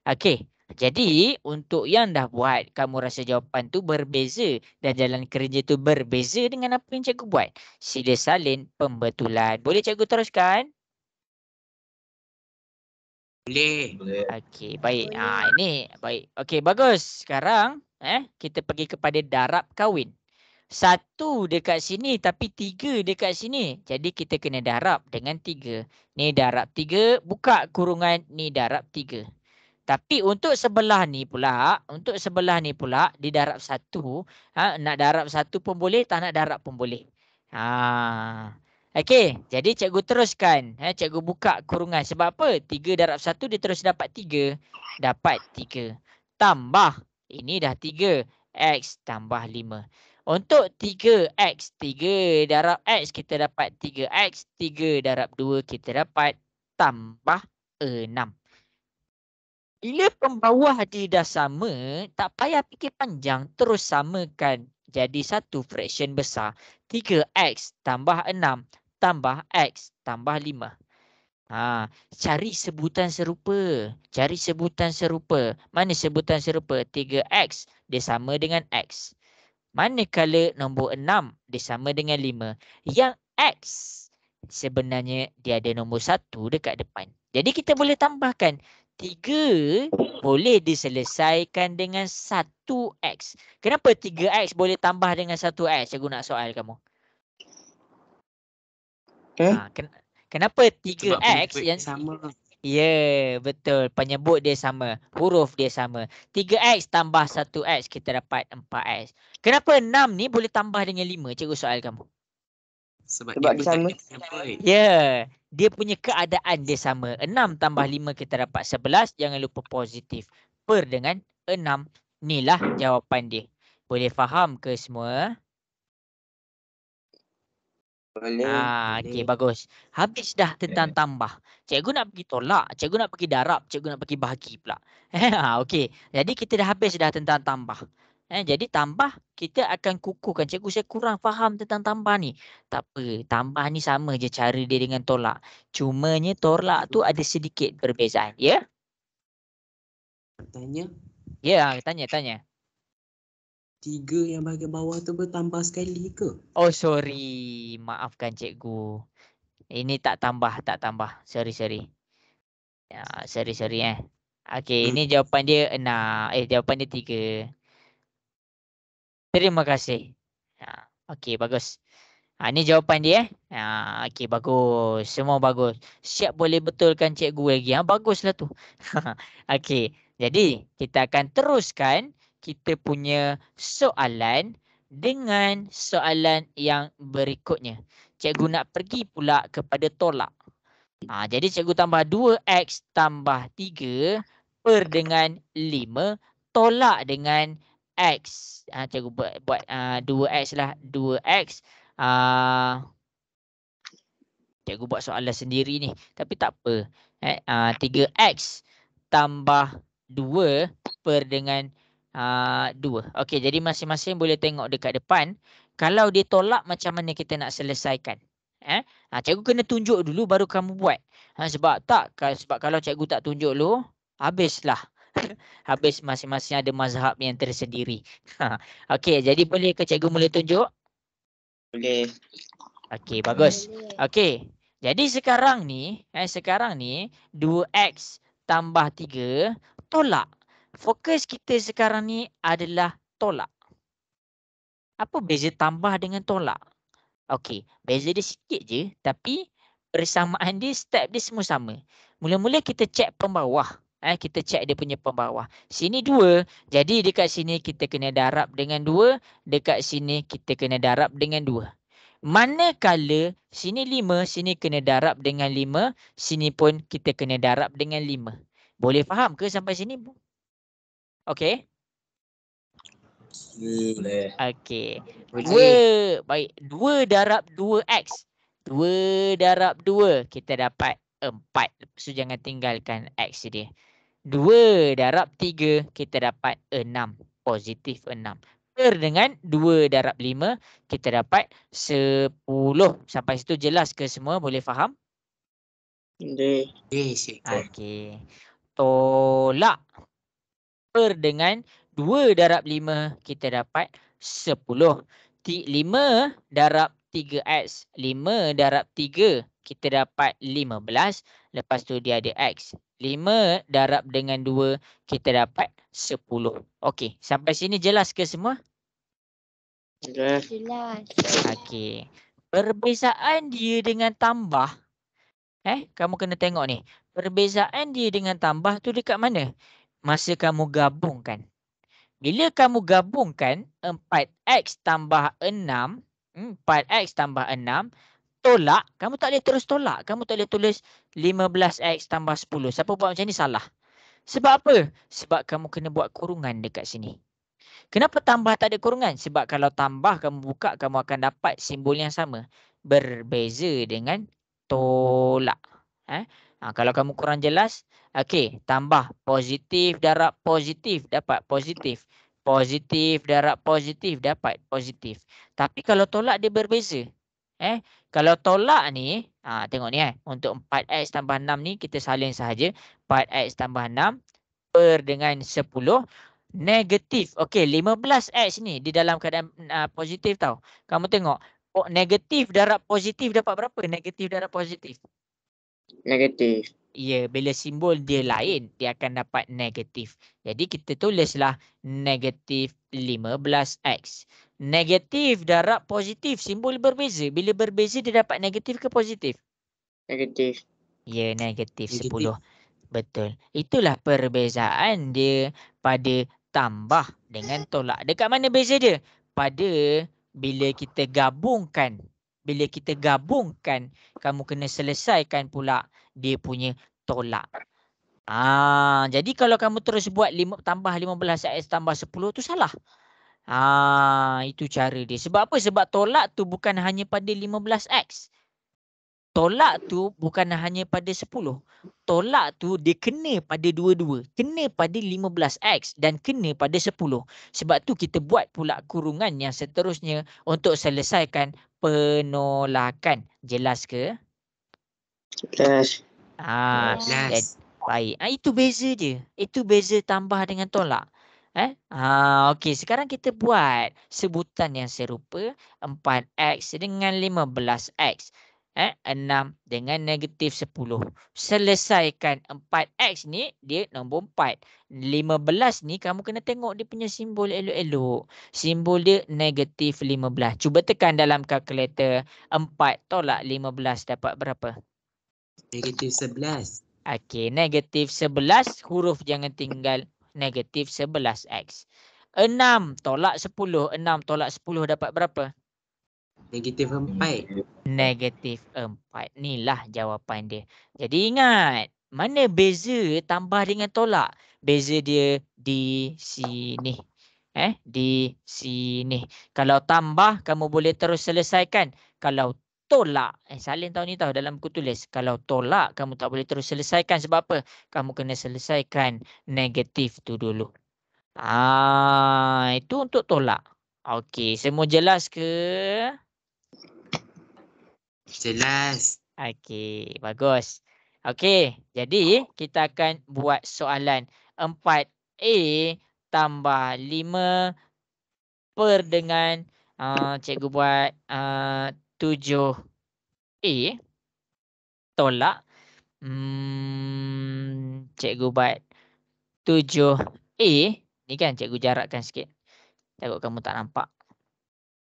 Okey, jadi untuk yang dah buat, kamu rasa jawapan tu berbeza dan jalan kerja tu berbeza dengan apa yang cikgu buat, sila salin pembetulan. Boleh cikgu teruskan? Boleh. Boleh. Okey, baik. Boleh. Ini baik. Okey, bagus. Sekarang kita pergi kepada darab kahwin. 1 dekat sini tapi 3 dekat sini. Jadi kita kena darab dengan 3. Ni darab 3, buka kurungan, ni darab 3. Tapi untuk sebelah ni pula, didarab 1, nak darab 1 pun boleh, tak nak darab pun boleh. Okey, jadi cikgu teruskan. Cikgu buka kurungan. Sebab apa? 3 darab 1 dia terus dapat 3. Dapat 3. Tambah. Ini dah 3. X tambah 5. Untuk 3X, 3 darab X kita dapat 3X. 3 darab 2 kita dapat tambah 6. Bila pembawah dia dah sama, tak payah fikir panjang, terus samakan jadi satu fraction besar. 3X tambah 6 tambah X tambah 5. Cari sebutan serupa. Cari sebutan serupa. Mana sebutan serupa? 3X dia sama dengan X. Manakala nombor 6 dia sama dengan 5. Yang X sebenarnya dia ada nombor 1 dekat depan. Jadi kita boleh tambahkan 3 boleh diselesaikan dengan 1X. Kenapa 3X boleh tambah dengan 1X? Cikgu nak soal kamu. Kenapa 3X yang sama? Ya, betul. Penyebut dia sama. Huruf dia sama. 3X tambah 1X kita dapat 4X. Kenapa 6 ni boleh tambah dengan 5? Cikgu soal kamu. Sebab Sebab dia dia sama. Ya, dia punya keadaan dia sama. 6 tambah 5 kita dapat 11. Jangan lupa positif. Per dengan 6. Inilah jawapan dia. Boleh faham ke semua? Boleh. Okey, bagus. Habis dah tentang tambah. Cikgu nak pergi tolak, cikgu nak pergi darab, cikgu nak pergi bahagi pula. Okey. Jadi kita dah habis dah tentang tambah. Jadi tambah kita akan kukuhkan. Cikgu saya kurang faham tentang tambah ni. Tak apa, tambah ni sama je cara dia dengan tolak. Cumanya tolak tu ada sedikit perbezaan, ya? Tanya. Ya, tanya. 3 yang bahagian bawah tu bertambah sekali ke? Oh, sorry. Maafkan cikgu. Ini tak tambah. Sorry. Sorry. Okey, ini jawapan dia 6. Jawapan dia 3. Terima kasih. Okey, bagus. Ini jawapan dia. Okey, bagus. Semua bagus. Siap boleh betulkan cikgu lagi. Baguslah tu. Okey, jadi kita akan teruskan kita punya soalan dengan soalan yang berikutnya. Cikgu nak pergi pula kepada tolak. Jadi cikgu tambah 2X tambah 3 per dengan 5 tolak dengan X. Cikgu buat 2X lah. 2X. Cikgu buat soalan sendiri ni. Tapi tak apa. 3X tambah 2 per dengan 2. Okey, jadi masing-masing boleh tengok dekat depan. Kalau dia tolak, macam mana kita nak selesaikan? Cikgu kena tunjuk dulu baru kamu buat. Sebab kalau cikgu tak tunjuk dulu, habislah. Habis masing-masing ada mazhab yang tersendiri. Okey, jadi boleh ke cikgu mula tunjuk? Boleh. Okey, bagus. Boleh. Okey. Jadi sekarang ni 2X tambah 3 tolak. Fokus kita sekarang ni adalah tolak. Apa beza tambah dengan tolak? Okey, beza dia sikit je tapi persamaan dia, step dia semua sama. Mula-mula kita cek pembawah. Kita check dia punya pembawah. Sini 2. Jadi dekat sini kita kena darab dengan 2. Dekat sini kita kena darab dengan 2. Manakala sini 5, sini kena darab dengan 5. Sini pun kita kena darab dengan 5. Boleh faham ke sampai sini? Okey. Boleh. Okey. Boleh. Baik. 2 darab 2x. 2 darab 2. Kita dapat 4. Lepas tu jangan tinggalkan x dia. 2 darab 3. Kita dapat 6. Positif 6. Per dengan 2 darab 5. Kita dapat 10. Sampai situ jelas ke semua? Boleh faham? Boleh. Cikgu. Okey. Tolak. Per dengan 2 darab 5 kita dapat 10. 5 darab 3x. 5 darab 3 kita dapat 15. Lepas tu dia ada x. 5 darab dengan 2 kita dapat 10. Okey, sampai sini jelas ke semua? Jelas. Jelas. Okey. Perbezaan dia dengan tambah. Kamu kena tengok ni. Perbezaan dia dengan tambah tu dekat mana? Masa kamu gabungkan. Bila kamu gabungkan 4x tambah 6, 4x tambah 6, tolak, kamu tak boleh terus tolak. Kamu tak boleh tulis 15x tambah 10. Siapa buat macam ni salah. Sebab apa? Sebab kamu kena buat kurungan dekat sini. Kenapa tambah tak ada kurungan? Sebab kalau tambah kamu buka, kamu akan dapat simbol yang sama. Berbeza dengan tolak. Kalau kamu kurang jelas, okey, tambah positif darab positif dapat positif. Positif darab positif dapat positif. Tapi kalau tolak dia berbeza. Kalau tolak ni, tengok ni untuk 4x tambah 6 ni kita salin sahaja. 4x tambah 6 per dengan 10 negatif. Okey, 15x ni di dalam keadaan positif tau. Kamu tengok, negatif darab positif dapat berapa? Negatif darab positif. Negatif. Ya, bila simbol dia lain, dia akan dapat negatif. Jadi kita tulislah negatif 15x. Negatif darab positif, simbol berbeza. Bila berbeza dia dapat negatif ke positif? Negatif. Ya, negatif 10. Negatif. Betul. Itulah perbezaan dia pada tambah dengan tolak. Dekat mana beza dia? Pada bila kita gabungkan. Bila kita gabungkan, kamu kena selesaikan pula dia punya tolak. Jadi kalau kamu terus buat tambah 15x tambah 10 tu salah. Itu cara dia. Sebab apa? Sebab tolak tu bukan hanya pada 15x. Tolak tu bukan hanya pada 10. Tolak tu dia kena pada dua-dua. Kena pada 15x dan kena pada 10. Sebab tu kita buat pula kurungan yang seterusnya untuk selesaikan penolakan. Jelas ke? Jelas. Jelas. Baik. Itu beza je. Itu beza tambah dengan tolak. Okey, sekarang kita buat sebutan yang serupa. 4x dengan 15x. 6 dengan negatif 10. Selesaikan 4x ni, dia nombor 4. 15 ni kamu kena tengok dia punya simbol elok-elok. Simbol dia negatif 15. Cuba tekan dalam kalkulator. 4 tolak 15 dapat berapa? Negatif 11. Okey, negatif 11. Huruf jangan tinggal. Negatif 11x. 6 tolak 10. 6 tolak 10 dapat berapa? Negatif 4. Negatif 4. Inilah jawapan dia. Jadi ingat, mana beza tambah dengan tolak? Beza dia di sini. Di sini. Kalau tambah, kamu boleh terus selesaikan. Kalau tolak, salin tahu ni tahu dalam buku tulis. Kalau tolak, kamu tak boleh terus selesaikan. Sebab apa? Kamu kena selesaikan negatif tu dulu. Itu untuk tolak. Okey, semua jelas ke? Jelas. Okey, bagus. Okey, jadi kita akan buat soalan 4A tambah 5 per dengan cikgu buat 7A tolak cikgu buat 7A ni kan cikgu jarakkan sikit. Takut kamu tak nampak.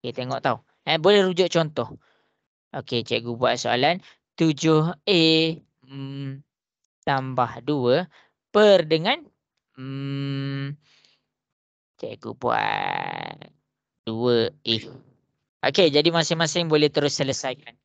Okey, tengok tau. Boleh rujuk contoh. Okey, cikgu buat soalan 7A tambah 2 per dengan cikgu buat 2A. Okey, jadi masing-masing boleh terus selesaikan.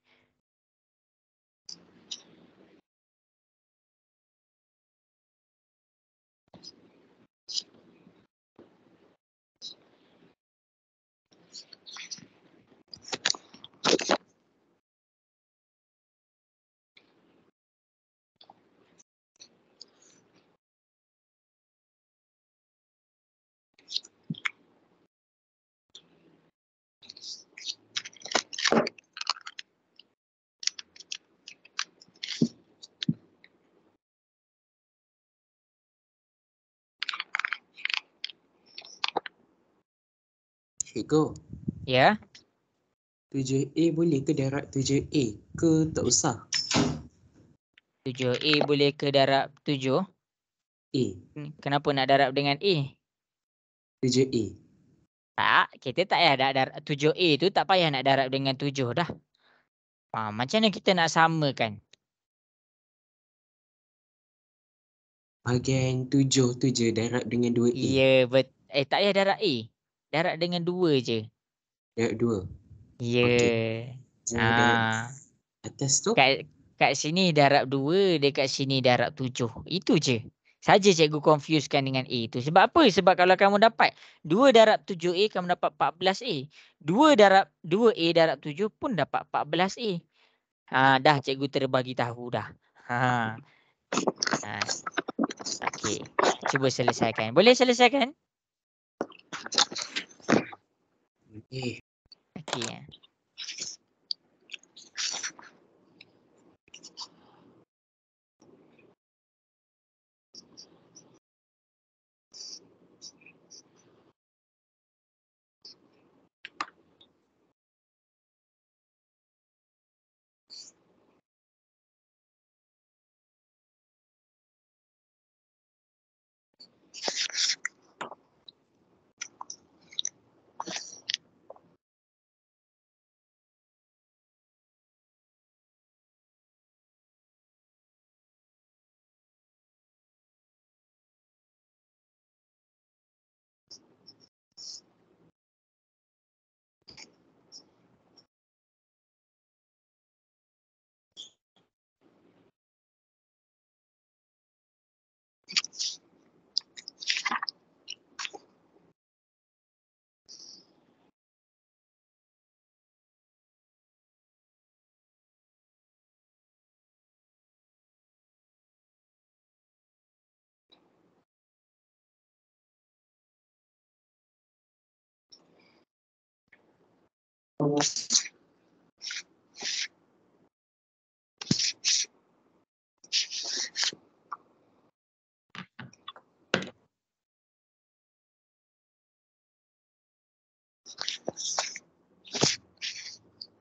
Cikgu, Ya. 7A boleh ke darab 7A ke tak usah? 7A boleh ke darab 7. A, Kenapa nak darab dengan A? 7A. Tak, kita tak payah darab 7A tu tak payah nak darab dengan 7 dah. Macam mana kita nak samakan? Bahagian 7 tu je darab dengan 2A. Ya, tak payah darab A. Darab dengan 2 je. Darab 2. Ya. So, darab atas tu? Kat sini darab 2, dekat sini darab 7. Itu je. Saja cikgu confusekan dengan A tu. Sebab apa? Sebab kalau kamu dapat 2 darab 7A, kamu dapat 14A. 2 darab 2A darab 7 pun dapat 14A. Dah cikgu terbagi tahu dah. Okey. Cuba selesaikan. Boleh selesaikan? Eh, Okey.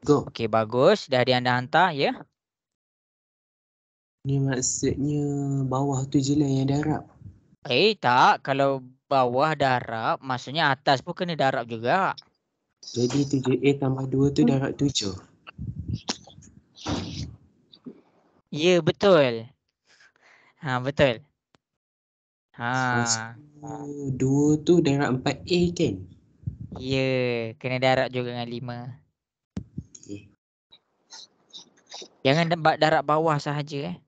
go. Okey, bagus. Dah anda hantar, ya? Ni maksudnya bawah tu je lah yang darab. Tak. Kalau bawah darab, maksudnya atas pun kena darab juga. Jadi 7A tambah 2 tu darab 7. Ya, betul. Betul. Lepas tu 2 tu darab 4A kan? Ya, kena darab juga dengan 5. Okay. Jangan darab bawah sahaja,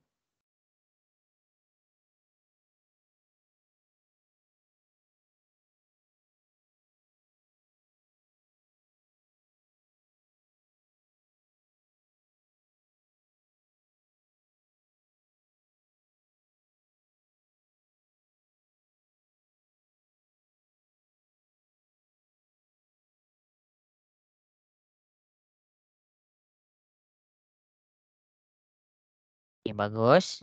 Okey, bagus.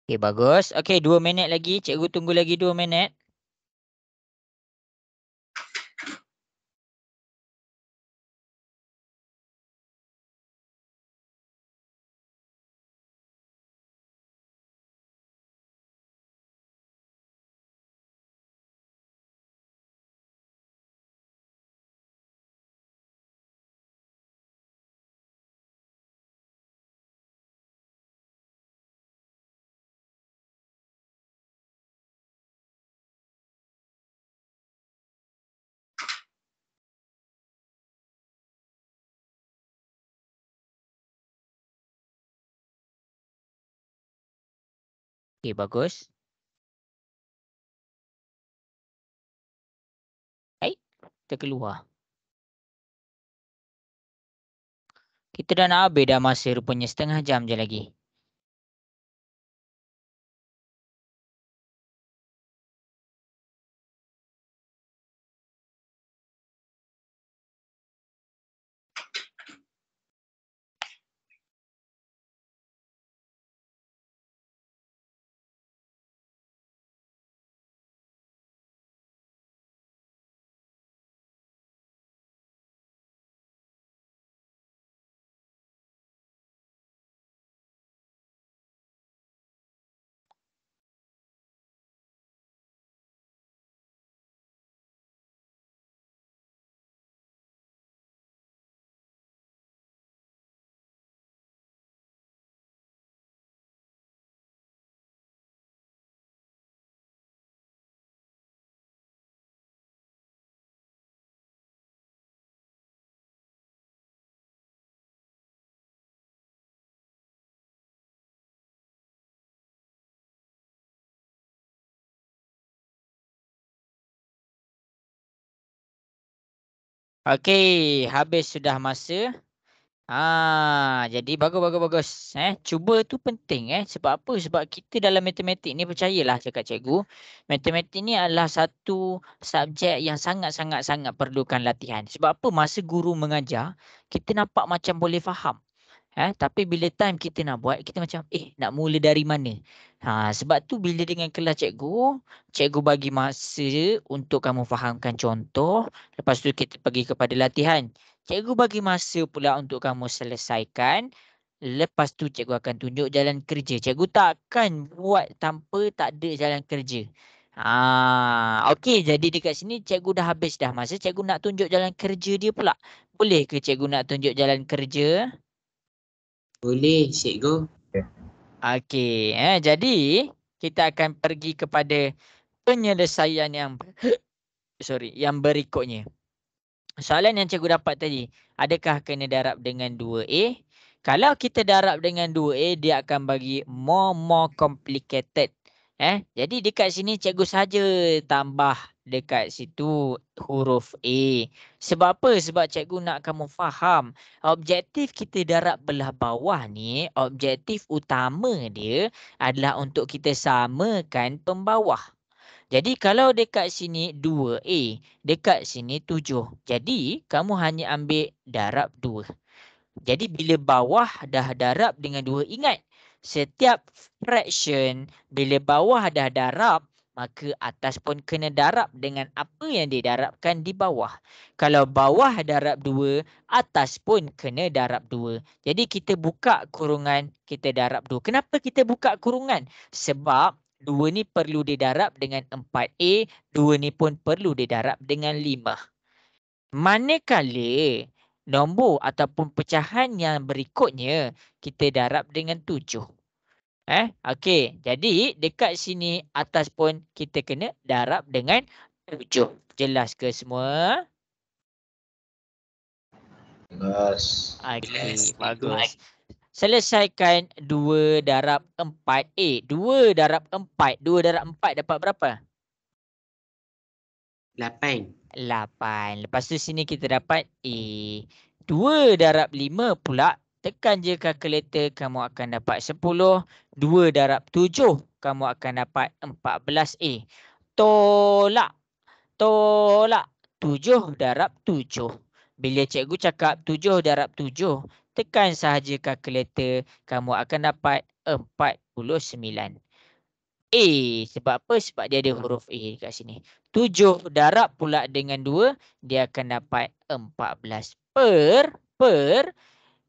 Okey, bagus. Okey, 2 minit lagi. Cikgu tunggu lagi 2 minit. Okey, bagus. Baik, kita keluar. Kita dah nak habis dah masa rupanya, setengah jam je lagi. Okey, habis sudah masa. Jadi bagus. Cuba tu penting Sebab apa? Sebab kita dalam matematik ni, percayalah cakap cikgu, matematik ni adalah satu subjek yang sangat perlukan latihan. Sebab apa? Masa guru mengajar, kita nampak macam boleh faham. Tapi bila time kita nak buat, kita macam nak mula dari mana? Sebab tu bila dengan kelas cikgu bagi masa untuk kamu fahamkan contoh, lepas tu kita pergi kepada latihan. Cikgu bagi masa pula untuk kamu selesaikan. Lepas tu cikgu akan tunjuk jalan kerja. Cikgu takkan buat tanpa tak ada jalan kerja. Okey, jadi dekat sini cikgu dah habis dah masa. Cikgu nak tunjuk jalan kerja dia pula. Boleh ke cikgu nak tunjuk jalan kerja? Boleh, cikgu. Okey, jadi kita akan pergi kepada penyelesaian yang berikutnya. Soalan yang cikgu dapat tadi, adakah kena darab dengan 2A? Kalau kita darab dengan 2A, dia akan bagi more complicated. Jadi dekat sini cikgu saja tambah dekat situ huruf A. Sebab apa? Sebab cikgu nak kamu faham, objektif kita darab belah bawah ni, objektif utama dia adalah untuk kita samakan pembawah. Jadi kalau dekat sini 2A, dekat sini 7. Jadi kamu hanya ambil darab 2. Jadi bila bawah dah darab dengan 2, ingat, setiap fraction bila bawah dah darab, maka atas pun kena darab dengan apa yang didarabkan di bawah. Kalau bawah darab 2, atas pun kena darab 2. Jadi kita buka kurungan, kita darab 2. Kenapa kita buka kurungan? Sebab 2 ni perlu didarab dengan 4A, 2 ni pun perlu didarab dengan 5. Manakala nombor ataupun pecahan yang berikutnya kita darab dengan 7. Okey, jadi dekat sini atas pun kita kena darab dengan 7. Jelas ke semua? Jelas. Okey, bagus. Selesaikan 2 darab 4. 2 darab 4. 2 darab 4 dapat berapa? 8. 8. Lepas tu sini kita dapat A. 2 darab 5 pula. Tekan je kalkulator, kamu akan dapat 10. 2 darab 7, kamu akan dapat 14A. Tolak. 7 darab 7. Bila cikgu cakap 7 darab 7, tekan sahaja kalkulator, kamu akan dapat 49. A. Sebab apa? Sebab dia ada huruf A dekat sini. 7 darab pula dengan 2, dia akan dapat 14 per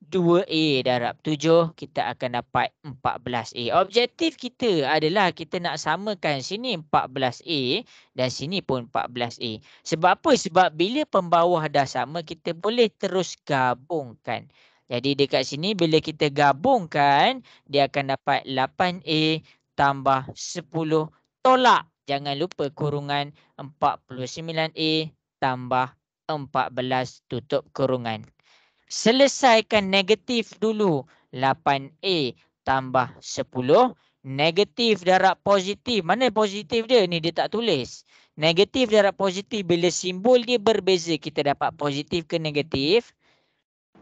2A darab 7, kita akan dapat 14A. Objektif kita adalah kita nak samakan sini 14A dan sini pun 14A. Sebab apa? Sebab bila pembawah dah sama, kita boleh terus gabungkan. Jadi dekat sini bila kita gabungkan, dia akan dapat 8A tambah 10 tolak. Jangan lupa kurungan 49A tambah 14 tutup kurungan. Selesaikan negatif dulu. 8A tambah 10. Negatif darab positif. Mana positif dia? Ni dia tak tulis. Negatif darab positif. Bila simbol dia berbeza, kita dapat positif ke negatif?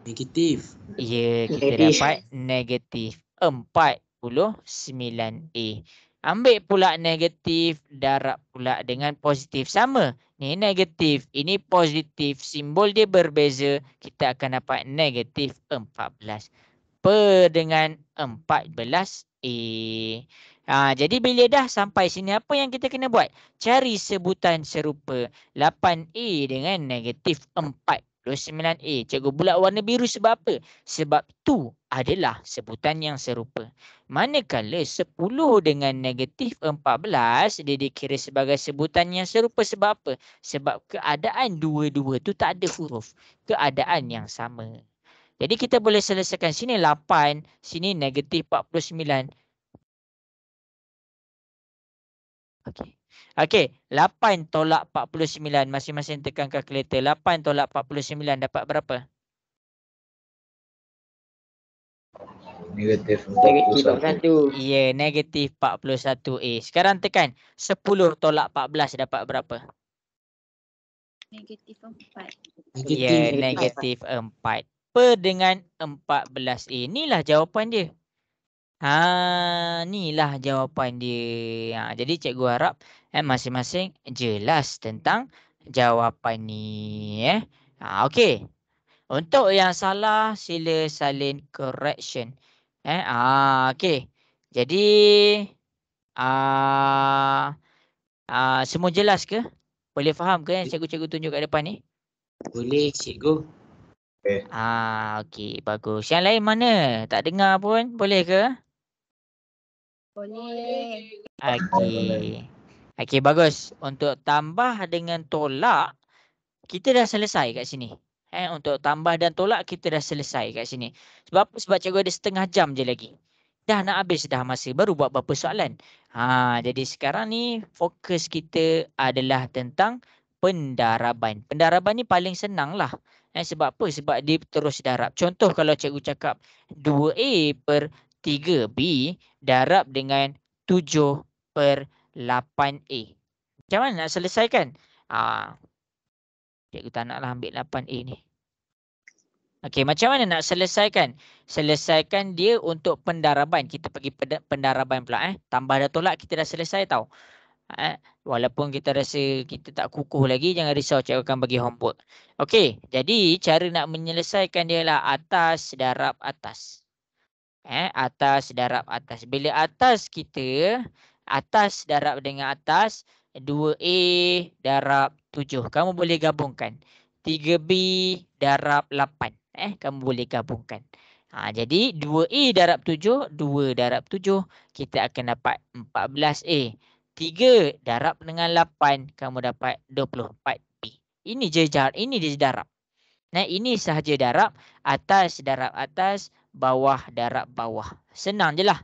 Negatif. Ya, kita Negatif. dapat negatif 49A. Ambil pula negatif, darab pula dengan positif. Sama. Ni negatif, ini positif. Simbol dia berbeza. Kita akan dapat negatif 14. Per dengan 14A. Jadi bila dah sampai sini, apa yang kita kena buat? Cari sebutan serupa. 8A dengan negatif 49A. Cikgu bulat warna biru sebab apa? Sebab tu adalah sebutan yang serupa. Manakala 10 dengan negatif 14, dia dikira sebagai sebutan yang serupa. Sebab apa? Sebab keadaan dua-dua tu tak ada huruf. Keadaan yang sama. Jadi kita boleh selesaikan sini 8, sini negatif 49. Okey, 8 tolak 49. Masing-masing tekan kalkulator. 8 tolak 49 dapat berapa? Negatif Negatif 41. 41. Ya, negatif 41A. Sekarang tekan 10 tolak 14 dapat berapa? Negatif 4. Ya, Negatif. negatif 4. Per dengan 14A. Inilah jawapan dia. Inilah jawapan dia. Jadi cikgu harap masing-masing jelas tentang jawapan ni. Okey. Untuk yang salah, sila salin correction. Okey. Jadi semua jelas ke? Boleh faham ke yang cikgu-cikgu tunjuk kat depan ni? Boleh cikgu. Okey, bagus. Yang lain mana? Tak dengar pun. Boleh ke? Boleh. Okey. Okey, bagus. Untuk tambah dengan tolak, kita dah selesai kat sini. Untuk tambah dan tolak, kita dah selesai kat sini. Sebab apa? Sebab cikgu ada setengah jam je lagi. Dah nak habis dah masa. Baru buat berapa soalan. Jadi sekarang ni fokus kita adalah tentang pendaraban. Pendaraban ni paling senang lah. Sebab apa? Sebab dia terus darab. Contoh kalau cikgu cakap 2A per 3B darab dengan 7 per 8A. Macam mana nak selesaikan? Cikgu tak naklah ambil 8A ni. Okey, macam mana nak selesaikan? Selesaikan dia untuk pendaraban. Kita pergi pendaraban pula. Tambah dan tolak kita dah selesai tau. Walaupun kita rasa kita tak kukuh lagi, jangan risau, cikgu akan bagi homework. Okey, jadi cara nak menyelesaikan dia lah atas darab atas. Atas darab atas. Bila atas kita, atas darab dengan atas, 2A darab 7. Kamu boleh gabungkan. 3B darab 8. Kamu boleh gabungkan. Jadi 2A darab 7, 2 darab 7, kita akan dapat 14A. 3 darab dengan 8, kamu dapat 24B. Ini je darab. Ini sahaja darab, atas darab atas, bawah darab bawah. Senang je lah.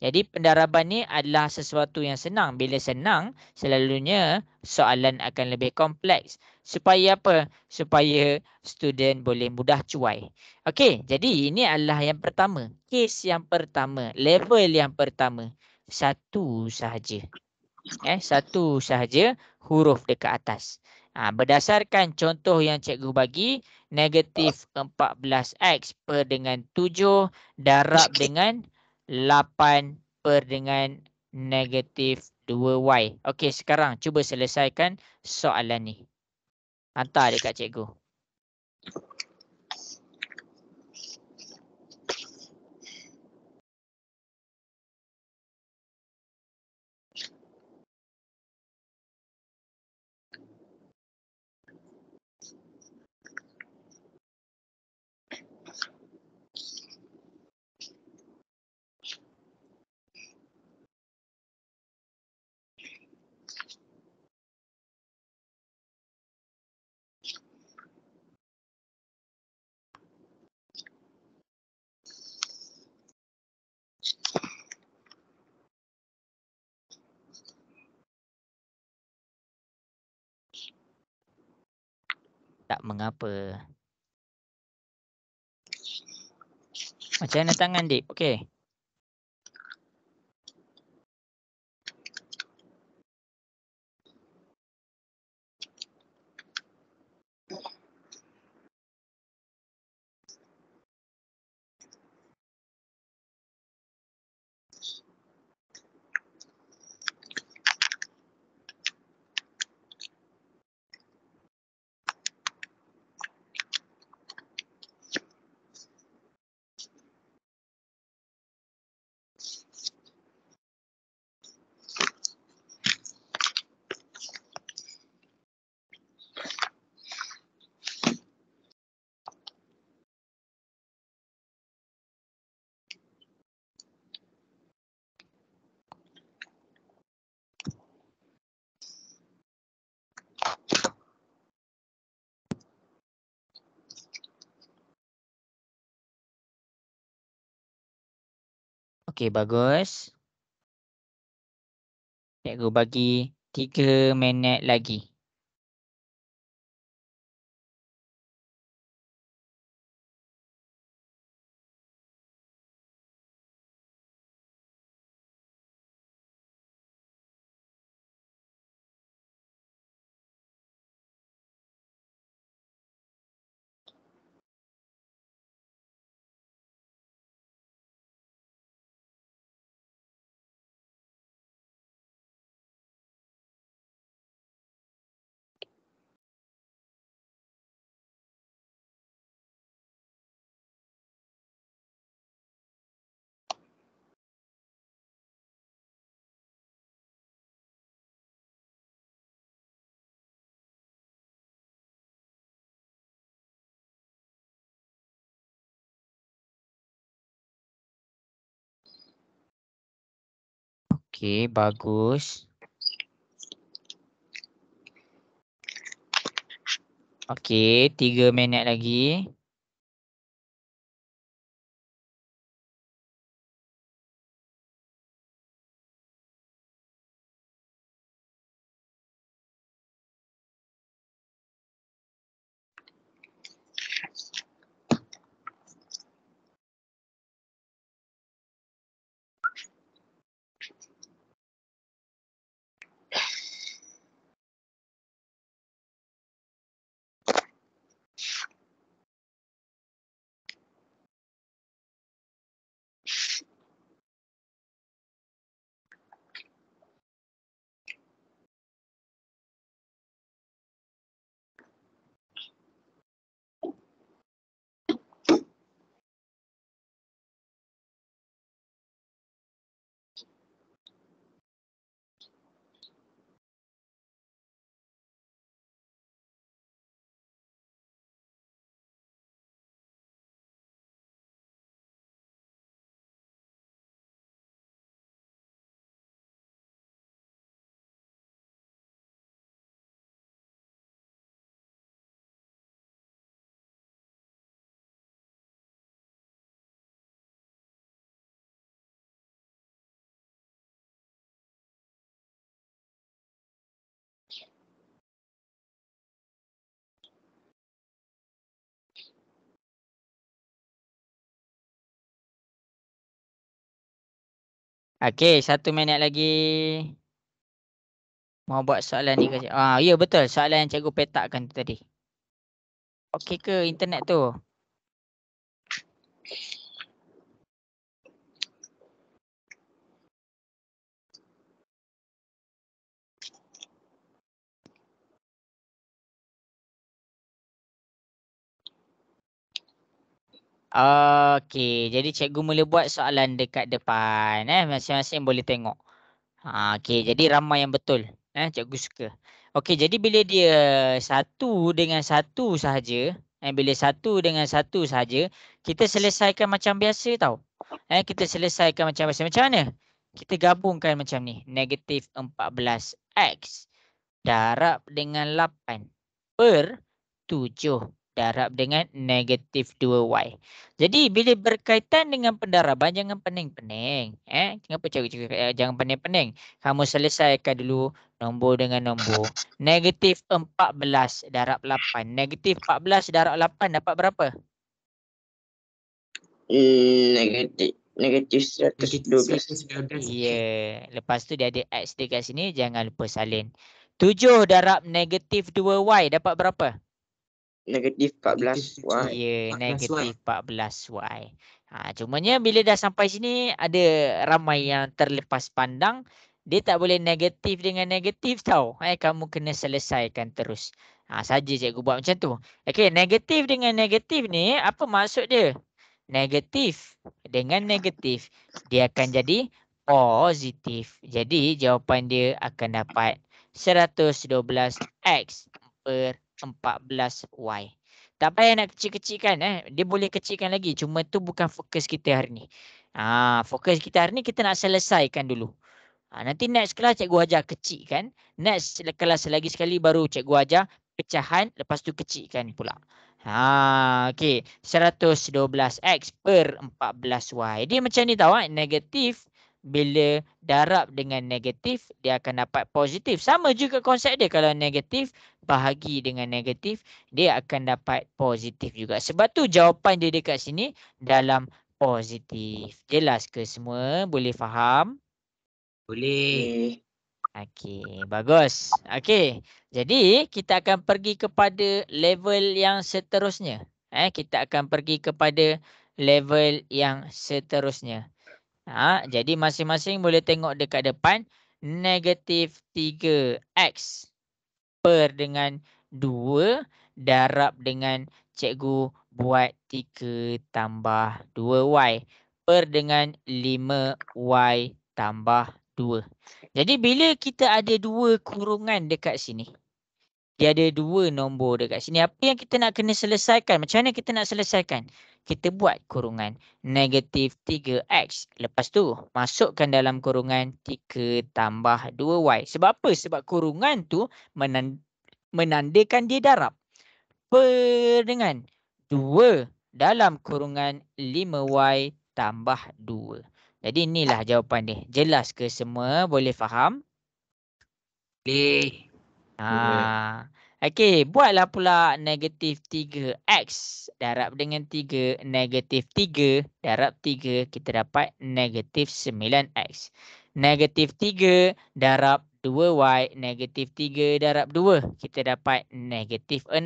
Jadi pendaraban ni adalah sesuatu yang senang. Bila senang, selalunya soalan akan lebih kompleks. Supaya apa? Supaya student boleh mudah cuai. Okey, jadi ini adalah yang pertama. Kes yang pertama, level yang pertama. Satu sahaja. Satu sahaja huruf dekat atas. Berdasarkan contoh yang cikgu bagi, negatif 14X per dengan 7 darab dengan 8 per dengan negatif 2Y. Okey, sekarang cuba selesaikan soalan ni. Hantar dekat cikgu. Tak mengapa. Macam mana tangan, Dip? Okey. Okey, bagus. Cikgu bagi 3 minit lagi. Okey, bagus. Okey, 3 minit lagi. Okey, 1 minit lagi. Mau buat soalan ni ke? Ya betul. Soalan yang cikgu petakkan tu tadi. Okey ke internet tu? Okey, jadi cikgu mula buat soalan dekat depan. Masing-masing boleh tengok. Okey, jadi ramai yang betul. Cikgu suka. Okey, jadi bila dia satu dengan satu sahaja, bila satu dengan satu sahaja, kita selesaikan macam biasa tau. Kita selesaikan macam biasa. Macam mana? Kita gabungkan macam ni. Negatif 14x darab dengan 8 per 7. darab dengan negatif 2y. Jadi bila berkaitan dengan pendaraban jangan pening-pening. Kenapa jangan pening-pening? Kamu selesaikan dulu nombor dengan nombor. Negatif 14 darab 8. Negatif 14 darab 8 dapat berapa? Negatif. Negatif Negatif 112. 112. Ya. Lepas tu dia ada X dekat sini. Jangan lupa salin. 7 darab negatif 2y dapat berapa? Negatif 14. Wah. Ya, 14Y. negatif 14y. Cumanya bila dah sampai sini ada ramai yang terlepas pandang. Dia tak boleh negatif dengan negatif tau. Kamu kena selesaikan terus. Saja cikgu buat macam tu. Okey, negatif dengan negatif ni apa maksud dia? Negatif dengan negatif dia akan jadi positif. Jadi jawapan dia akan dapat 112x per 14y. Tak payah nak kecil-kecilkan. Dia boleh kecilkan lagi. Cuma tu bukan fokus kita hari ni. Fokus kita hari ni kita nak selesaikan dulu. Nanti next kelas cikgu ajar kecilkan. Next kelas lagi sekali baru cikgu ajar pecahan. Lepas tu kecilkan pula. Okey. 112x per 14y. Dia macam ni tau. Negatif. Bila darab dengan negatif, dia akan dapat positif. Sama juga konsep dia. Kalau negatif, bahagi dengan negatif, dia akan dapat positif juga. Sebab tu jawapan dia dekat sini dalam positif. Jelas ke semua? Boleh faham? Boleh. Okey, bagus. Okey. Jadi, kita akan pergi kepada level yang seterusnya. Kita akan pergi kepada level yang seterusnya. Jadi masing-masing boleh tengok dekat depan. Negatif 3x per dengan 2 darab dengan cikgu buat 3 tambah 2y per dengan 5y tambah 2. Jadi bila kita ada 2 kurungan dekat sini. Dia ada 2 nombor dekat sini. Apa yang kita nak kena selesaikan? Macam mana kita nak selesaikan? Kita buat kurungan negatif 3x. Lepas tu masukkan dalam kurungan 3 tambah 2y. Sebab apa? Sebab kurungan tu menandakan dia darab. Per dengan 2 dalam kurungan 5y tambah 2. Jadi inilah jawapan dia. Jelas ke semua? Boleh faham? Boleh. Okey, buatlah pula negatif 3x darab dengan 3. Negatif 3 darab 3, kita dapat negatif 9x. Negatif 3 darab 2y, negatif 3 darab 2, kita dapat negatif 6.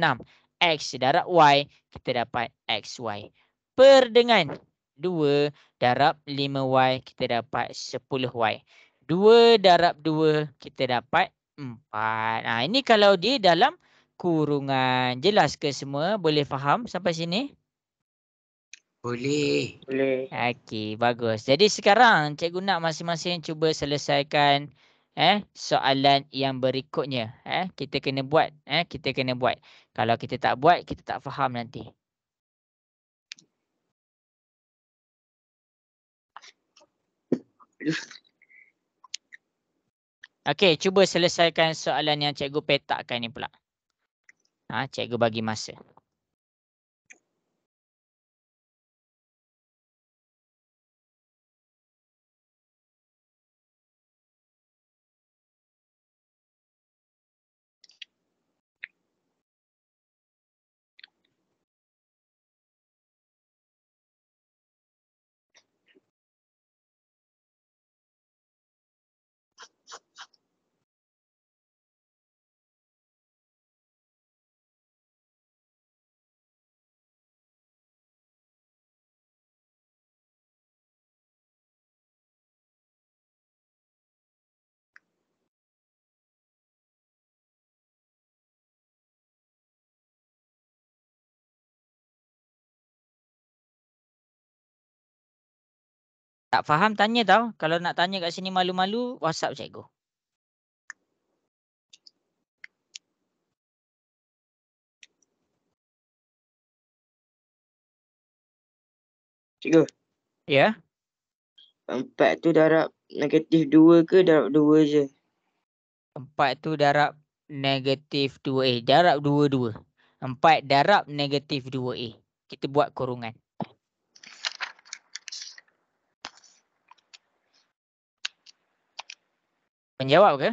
X darab y, kita dapat xy. Per dengan 2 darab 5y, kita dapat 10y. 2 darab 2, kita dapat 4. Ini kalau dia dalam kurungan. Jelas ke semua? Boleh faham sampai sini? Boleh. Boleh. Okey, bagus. Jadi sekarang cikgu nak masing-masing cuba selesaikan soalan yang berikutnya. Kita kena buat. Kita kena buat. Kalau kita tak buat, kita tak faham nanti. Okey, cuba selesaikan soalan yang cikgu petakkan ni pula. Cikgu bagi masa. Tak faham tanya tau. Kalau nak tanya kat sini malu-malu, WhatsApp cikgu. Cikgu. Ya. 4 tu darab negatif 2 ke darab 2 je? 4 tu darab negatif 2. Darab 2. 4 darab negatif 2A. Kita buat kurungan. Menjawab ke?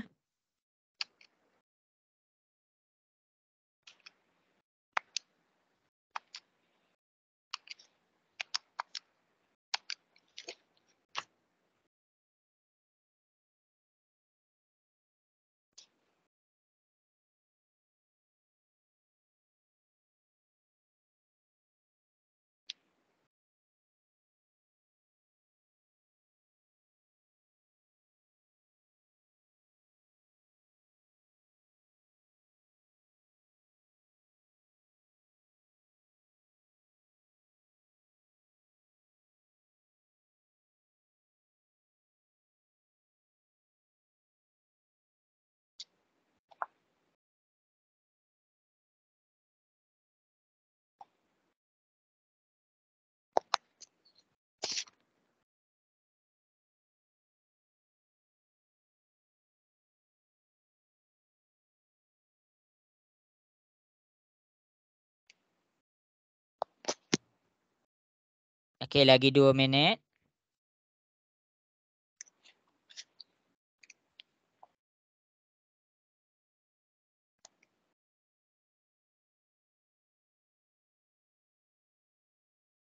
Okey, lagi 2 minit.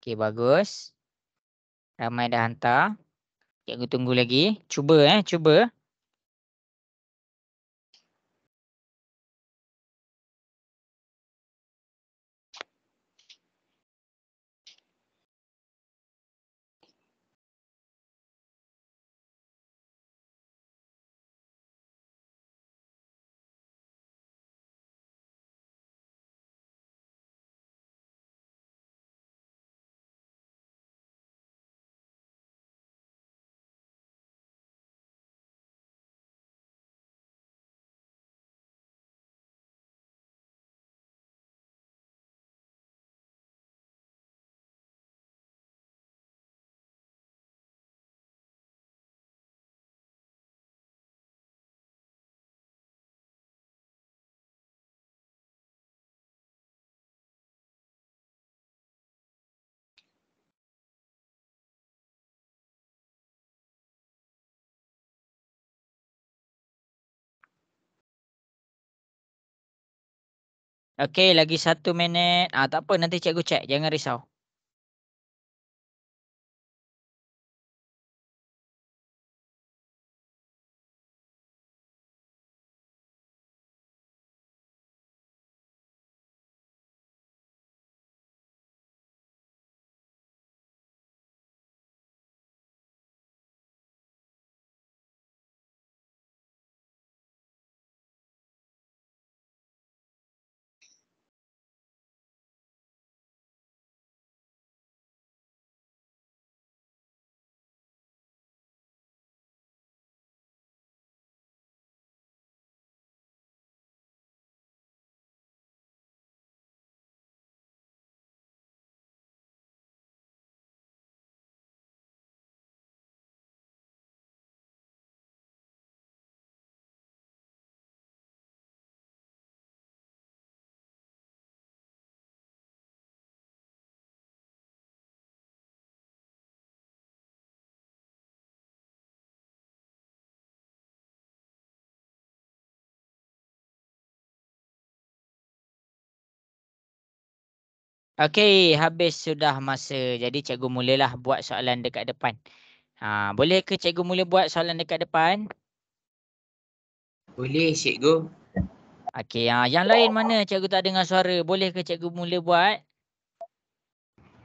Okey, bagus. Ramai dah hantar. Cikgu tunggu lagi. Cuba cuba. Okey, lagi 1 minit. Tak apa, nanti cikgu cek. Jangan risau. Okey, habis sudah masa. Jadi cikgu mulalah buat soalan dekat depan. Boleh ke cikgu mula buat soalan dekat depan? Boleh cikgu. Okey, yang lain mana cikgu tak dengar suara? Boleh ke cikgu mula buat?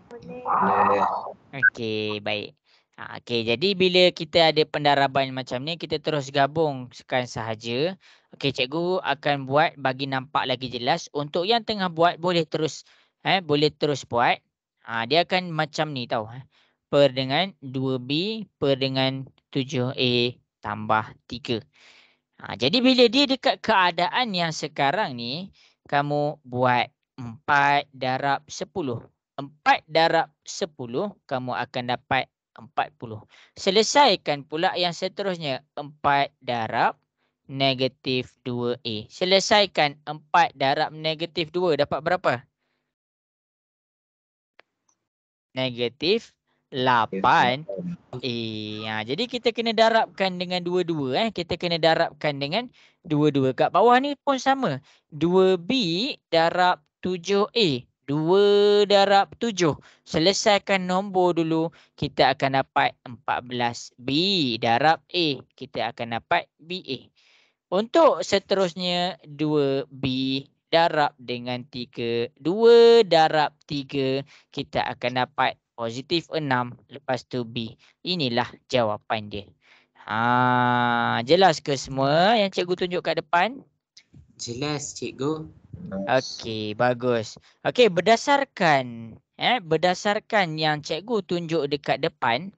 Boleh. Boleh. Okey, baik. Okey, jadi bila kita ada pendaraban macam ni, kita terus gabungkan sahaja. Okey, cikgu akan buat bagi nampak lagi jelas. Untuk yang tengah buat boleh terus buat. Dia akan macam ni tau. Per dengan 2B per dengan 7A tambah 3. Jadi bila dia dekat keadaan yang sekarang ni, kamu buat 4 darab 10. 4 darab 10, kamu akan dapat 40. Selesaikan pula yang seterusnya. 4 darab negatif 2A. Selesaikan 4 darab negatif 2 dapat berapa? Negatif 8. Jadi kita kena darabkan dengan 22. Kita kena darabkan dengan 22. Kat bawah ni pun sama. 2B darab 7A. 2 darab 7. Selesaikan nombor dulu. Kita akan dapat 14B darab A. Kita akan dapat BA. Untuk seterusnya 2B darab dengan 3. 2 darab 3. Kita akan dapat positif 6. Lepas tu B. Inilah jawapan dia. Jelas ke semua yang cikgu tunjuk kat depan? Jelas, cikgu. Okey, bagus. Okey, berdasarkan yang cikgu tunjuk dekat depan,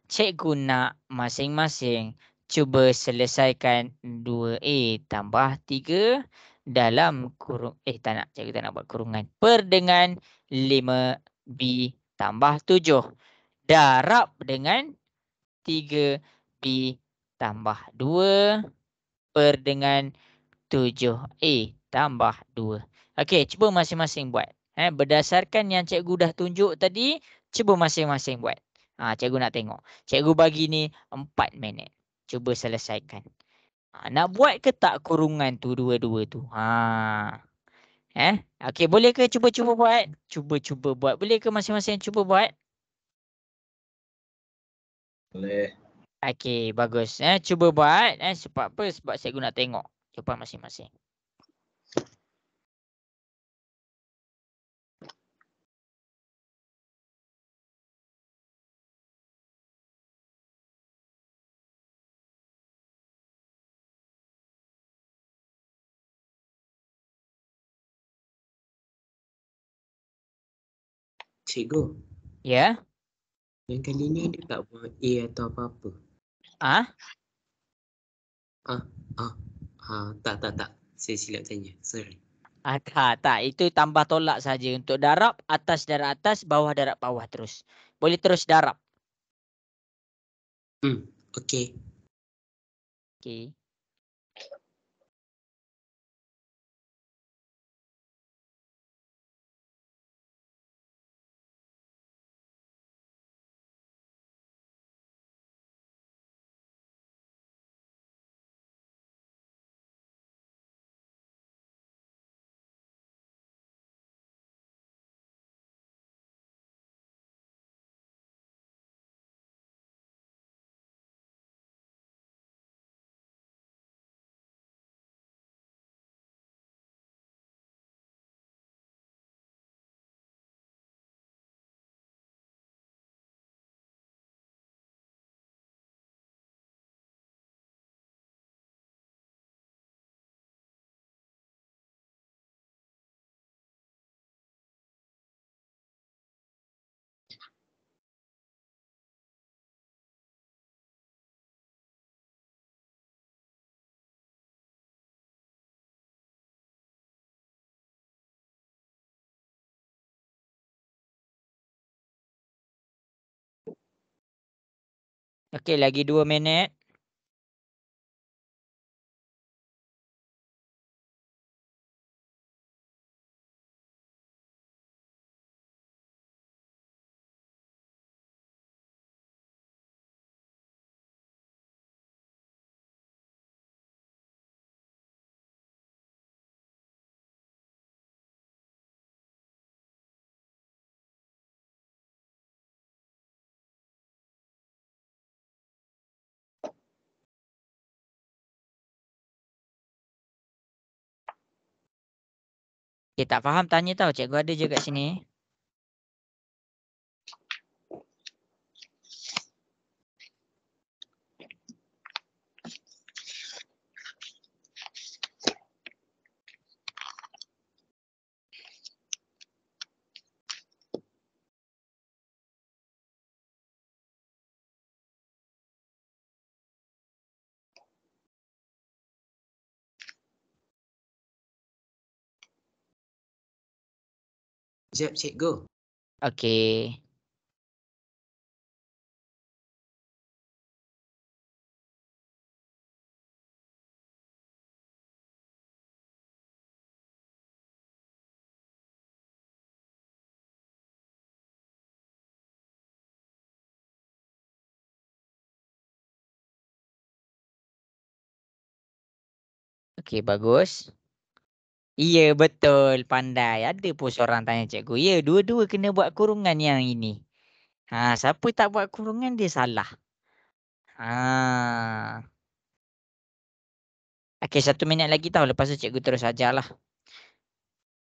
cikgu nak masing-masing cuba selesaikan 2A tambah 3 dalam kurung tak nak, cikgu tak nak buat kurungan. Per dengan 5B tambah 7 darab dengan 3B tambah 2 per dengan 7A tambah 2. Okey, cuba masing-masing buat. Berdasarkan yang cikgu dah tunjuk tadi, cuba masing-masing buat. Cikgu nak tengok. Cikgu bagi ni 4 minit. Cuba selesaikan. Nak buat ke tak kurungan tu dua-dua tu? Okey, boleh ke cuba-cuba buat? Cuba-cuba buat. Boleh ke masing-masing cuba buat? Boleh. Okey, bagus. Cuba buat. Sebab apa? Sebab cikgu nak tengok. Cepat masing-masing. Cikgu, Ya? yang kali ni ada tak buat A atau apa-apa? Tak. Saya silap tanya. Sorry. Tak. Itu tambah tolak saja. Untuk darab, atas darab atas, bawah darab bawah terus. Boleh terus darab. Okey. Okey. Okey, lagi 2 minit. Okey, tak faham tanya tau. Cikgu ada je kat sini. Sekejap, cikgu. Okey. Okey, bagus. Ya, betul. Pandai. Ada pun seorang tanya cikgu. Ya, dua-dua kena buat kurungan yang ini. Siapa tak buat kurungan, dia salah. Okey, 1 minit lagi tau. Lepas tu cikgu terus ajarlah.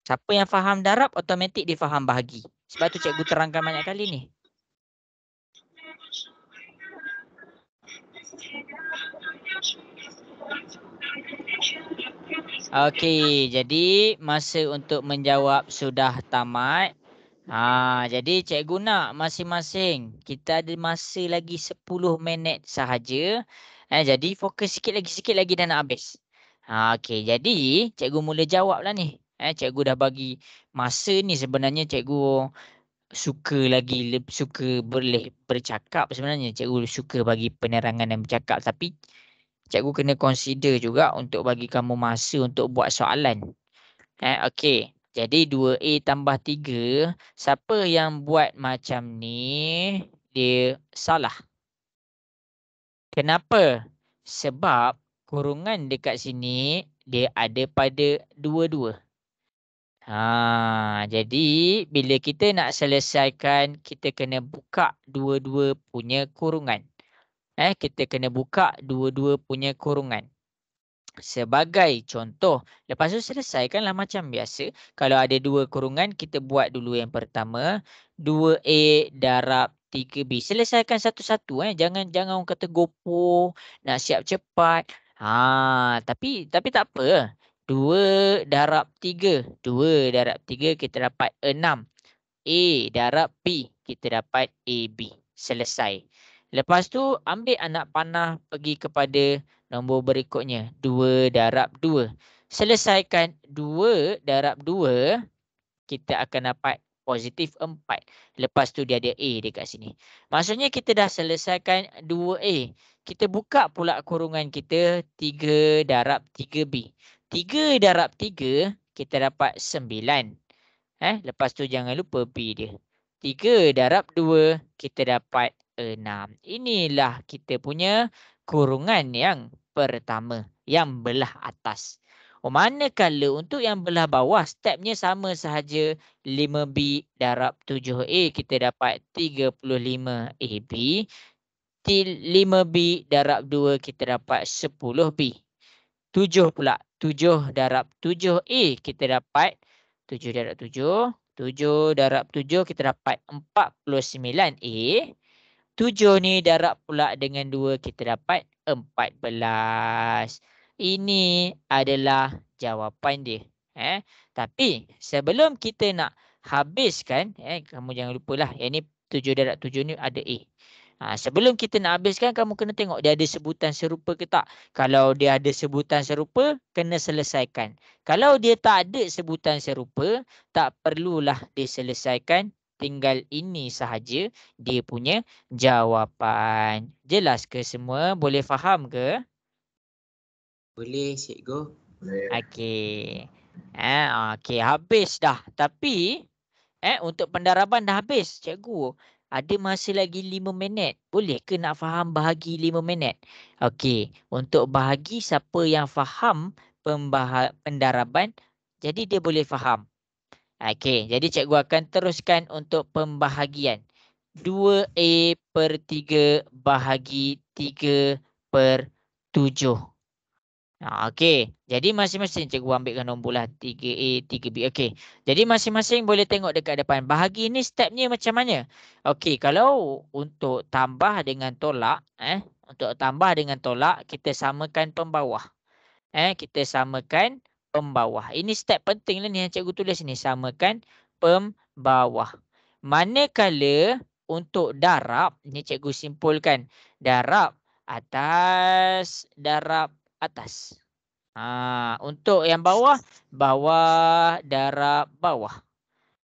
Siapa yang faham darab, automatik dia faham bahagi. Sebab tu cikgu terangkan banyak kali ni. Okey, jadi masa untuk menjawab sudah tamat. Jadi cikgu nak masing-masing. Kita ada masa lagi 10 minit sahaja. Jadi fokus sikit lagi dah nak habis. Okey, jadi cikgu mula jawablah ni. Cikgu dah bagi masa ni, sebenarnya cikgu suka boleh bercakap sebenarnya. Cikgu suka bagi penerangan dan bercakap, tapi cikgu kena consider juga untuk bagi kamu masa untuk buat soalan. Okey. Jadi 2A tambah 3. Siapa yang buat macam ni, dia salah. Kenapa? Sebab kurungan dekat sini dia ada pada 2-2. Jadi bila kita nak selesaikan, kita kena buka 2-2 punya kurungan. Kita kena buka 2-2 punya kurungan. Sebagai contoh, lepas tu selesaikanlah macam biasa. Kalau ada 2 kurungan, kita buat dulu yang pertama. 2A darab 3B. Selesaikan satu-satu. Jangan orang kata gopoh, nak siap cepat. Tapi tak apa. 2 darab 3. 2 darab 3 kita dapat 6. A darab B, kita dapat AB. Selesai. Lepas tu ambil anak panah, pergi kepada nombor berikutnya. 2 darab 2. Selesaikan 2 darab 2, kita akan dapat positif 4. Lepas tu dia ada A dekat sini. Maksudnya kita dah selesaikan 2A. Kita buka pula kurungan kita 3 darab 3B. 3 darab 3, kita dapat 9. Lepas tu jangan lupa B dia. 3 darab 2, kita dapat 6. Inilah kita punya kurungan yang pertama, yang belah atas. Manakala untuk yang belah bawah, stepnya sama sahaja. 5B darab 7A, kita dapat 35AB. 5B darab 2, kita dapat 10B. 7 pula. 7 darab 7A, kita dapat 7 darab 7. 7 darab 7, kita dapat 49A. 7 ni darab pula dengan 2, kita dapat 14. Ini adalah jawapan dia. Tapi sebelum kita nak habiskan, kamu jangan lupalah, yang ni 7 darab 7 ni ada A. Sebelum kita nak habiskan, kamu kena tengok dia ada sebutan serupa ke tak. Kalau dia ada sebutan serupa, kena selesaikan. Kalau dia tak ada sebutan serupa, tak perlulah diselesaikan. Tinggal ini sahaja dia punya jawapan. Jelas ke semua? Boleh faham ke? Boleh, cikgu. Boleh. Okey. Okey, habis dah. Tapi untuk pendaraban dah habis, cikgu. Ada masa lagi 5 minit. Boleh ke nak faham bahagi 5 minit? Okey, untuk bahagi, siapa yang faham pendaraban, jadi dia boleh faham. Okey, jadi cikgu akan teruskan untuk pembahagian. 2A per 3 bahagi 3 per 7. Okey, jadi masing-masing cikgu ambilkan nombor lah 3A, 3B. Okey, jadi masing-masing boleh tengok dekat depan. Bahagi ni stepnya macam mana? Okey, kalau untuk tambah dengan tolak, untuk tambah dengan tolak, kita samakan pembawah. Kita samakan pembawah. Ini step penting lah ni yang cikgu tulis ni. Samakan pembawah. Manakala untuk darab, ni cikgu simpulkan. Darab atas, darab atas. Untuk yang bawah, bawah darab bawah.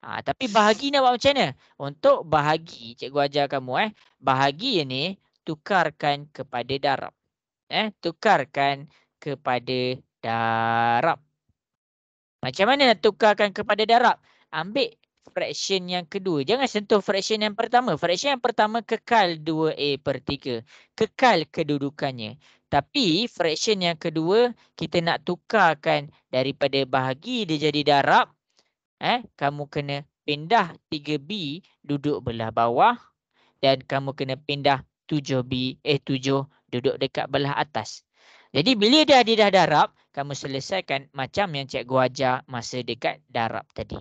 Tapi bahagi nak buat macam mana? Untuk bahagi, cikgu ajar kamu. Bahagi ni tukarkan kepada darab. Tukarkan kepada darab. Macam mana nak tukarkan kepada darab? Ambil fraction yang kedua. Jangan sentuh fraction yang pertama. Fraction yang pertama kekal 2A per 3. Kekal kedudukannya. Tapi fraction yang kedua kita nak tukarkan daripada bahagi dia jadi darab. Kamu kena pindah 3B duduk belah bawah dan kamu kena pindah 7 duduk dekat belah atas. Jadi bila dah darab, kamu selesaikan macam yang cikgu ajar masa dekat darab tadi.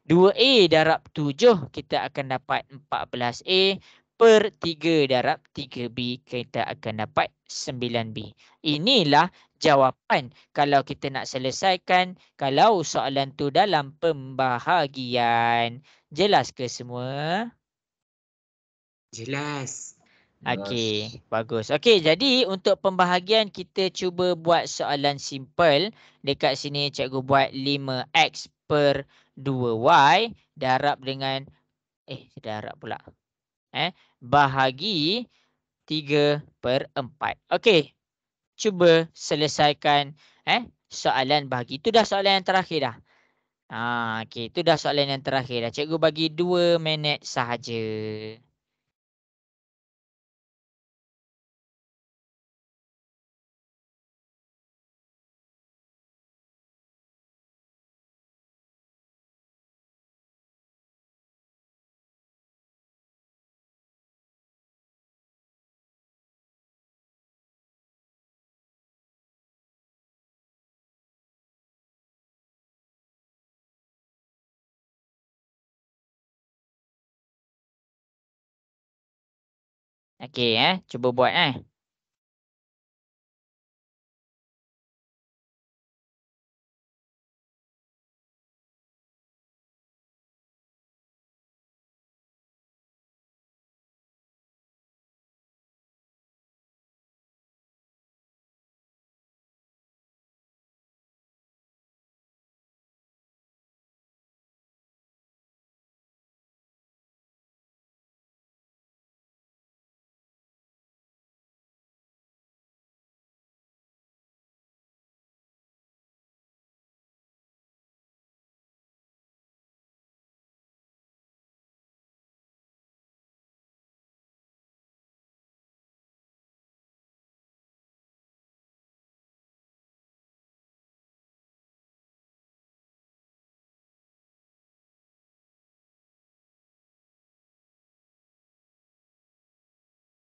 2A darab 7 kita akan dapat 14A per 3 darab 3B kita akan dapat 9B. Inilah jawapan kalau kita nak selesaikan kalau soalan tu dalam pembahagian. Jelas ke semua? Jelas. Okey, bagus. Okey, jadi untuk pembahagian kita cuba buat soalan simple. Dekat sini cikgu buat 5x per 2y darab dengan darab pula. Bahagi 3 per 4. Okey. Cuba selesaikan soalan bahagi. Itu dah soalan yang terakhir dah. Okey, itu dah soalan yang terakhir dah. Cikgu bagi 2 minit sahaja. Okey, cuba buat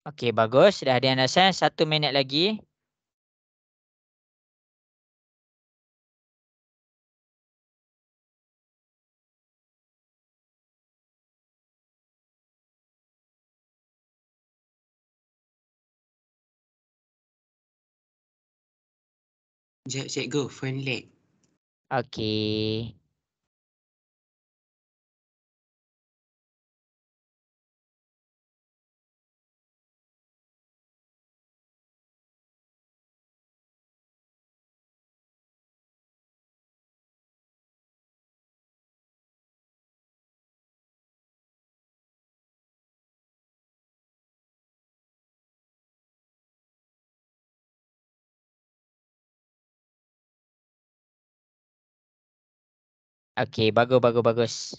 Okey, bagus. Dah ada yang understand. 1 minit lagi. Sekejap cikgu, phone lag. Okey. Okey, bagus.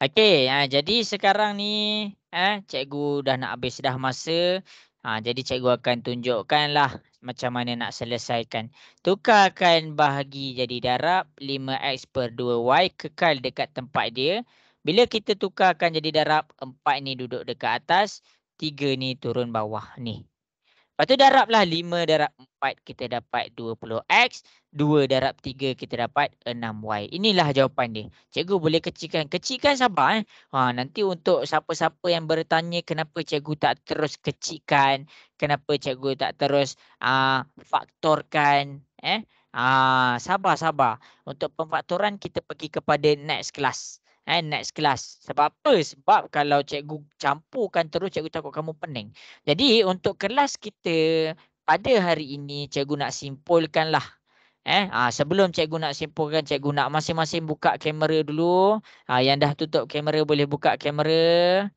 Okey, jadi sekarang ni cikgu dah nak habis dah masa. Jadi cikgu akan tunjukkanlah macam mana nak selesaikan. Tukarkan bahagi jadi darab 5x per 2y kekal dekat tempat dia. Bila kita tukarkan jadi darab, 4 ni duduk dekat atas, 3 ni turun bawah ni. Lepas tu darablah 5 darab 4 kita dapat 20x. 2 darab 3 kita dapat 6y. Inilah jawapan dia. Cikgu boleh kecilkan. Kecilkan sabar. Nanti untuk siapa-siapa yang bertanya kenapa cikgu tak terus kecilkan. Kenapa cikgu tak terus faktorkan. Sabar. Untuk pemfaktoran kita pergi kepada next class. Next class. Sebab apa? Sebab kalau cikgu campurkan terus, cikgu takut kamu pening. Jadi untuk kelas kita pada hari ini, cikgu nak simpulkanlah. Sebelum cikgu nak simpulkan, cikgu nak masing-masing buka kamera dulu. Yang dah tutup kamera boleh buka kamera.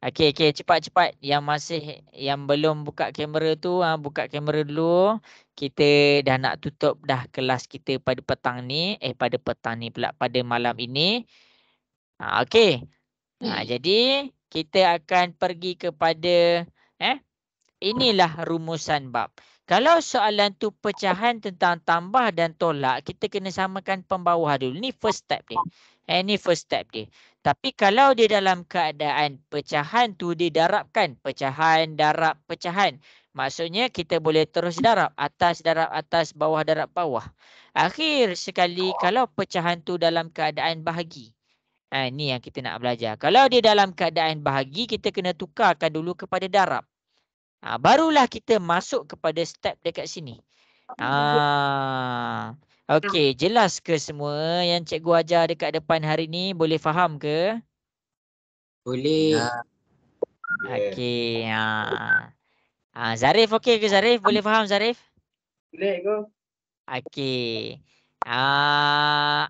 Okey, cepat. Yang belum buka kamera tu, buka kamera dulu. Kita dah nak tutup dah kelas kita pada petang ni. Pada malam ini. Okey. Jadi kita akan pergi kepada inilah rumusan bab. Kalau soalan tu pecahan tentang tambah dan tolak, kita kena samakan pembawah dulu. Ni first step dia. Ni first step dia. Tapi kalau dia dalam keadaan pecahan tu didarabkan, pecahan, darab, pecahan. Maksudnya kita boleh terus darab atas, bawah, darab, bawah. Akhir sekali kalau pecahan tu dalam keadaan bahagi. Ni yang kita nak belajar. Kalau dia dalam keadaan bahagi, kita kena tukarkan dulu kepada darab. Barulah kita masuk kepada step dekat sini. Okey, jelas ke semua yang cikgu ajar dekat depan hari ni? Boleh faham ke? Boleh. Okey. Zarif okey ke Zarif? Boleh faham Zarif? Boleh ke? Okey.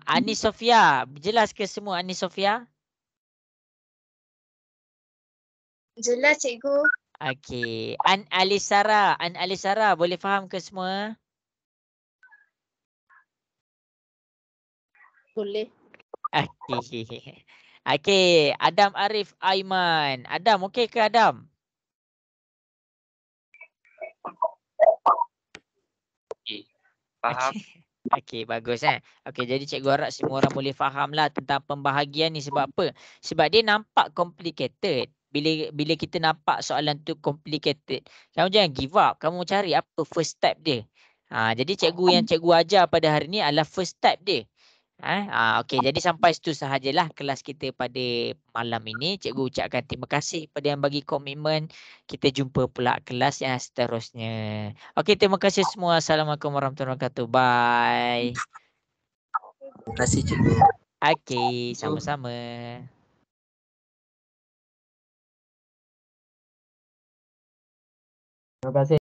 Ani Sofia, jelas ke semua Ani Sofia? Jelas cikgu. Okey. An Alisara, boleh faham ke semua? Boleh. Okey. Okey, Adam Arif Aiman. Adam, okey ke Adam? Faham. Okey, bagus Okey, jadi cikgu harap semua orang boleh faham lah tentang pembahagian ni. Sebab apa? Sebab dia nampak complicated. Bila kita nampak soalan tu complicated, kamu jangan give up. Kamu cari apa first step dia. Jadi cikgu yang cikgu ajar pada hari ni adalah first step dia. Okey, jadi sampai situ sahajalah kelas kita pada malam ini. Cikgu ucapkan terima kasih pada yang bagi komitmen. Kita jumpa pula kelas yang seterusnya. Okey, terima kasih semua. Assalamualaikum warahmatullahi wabarakatuh. Bye. Terima kasih cikgu. Okey, sama-sama. Terima kasih.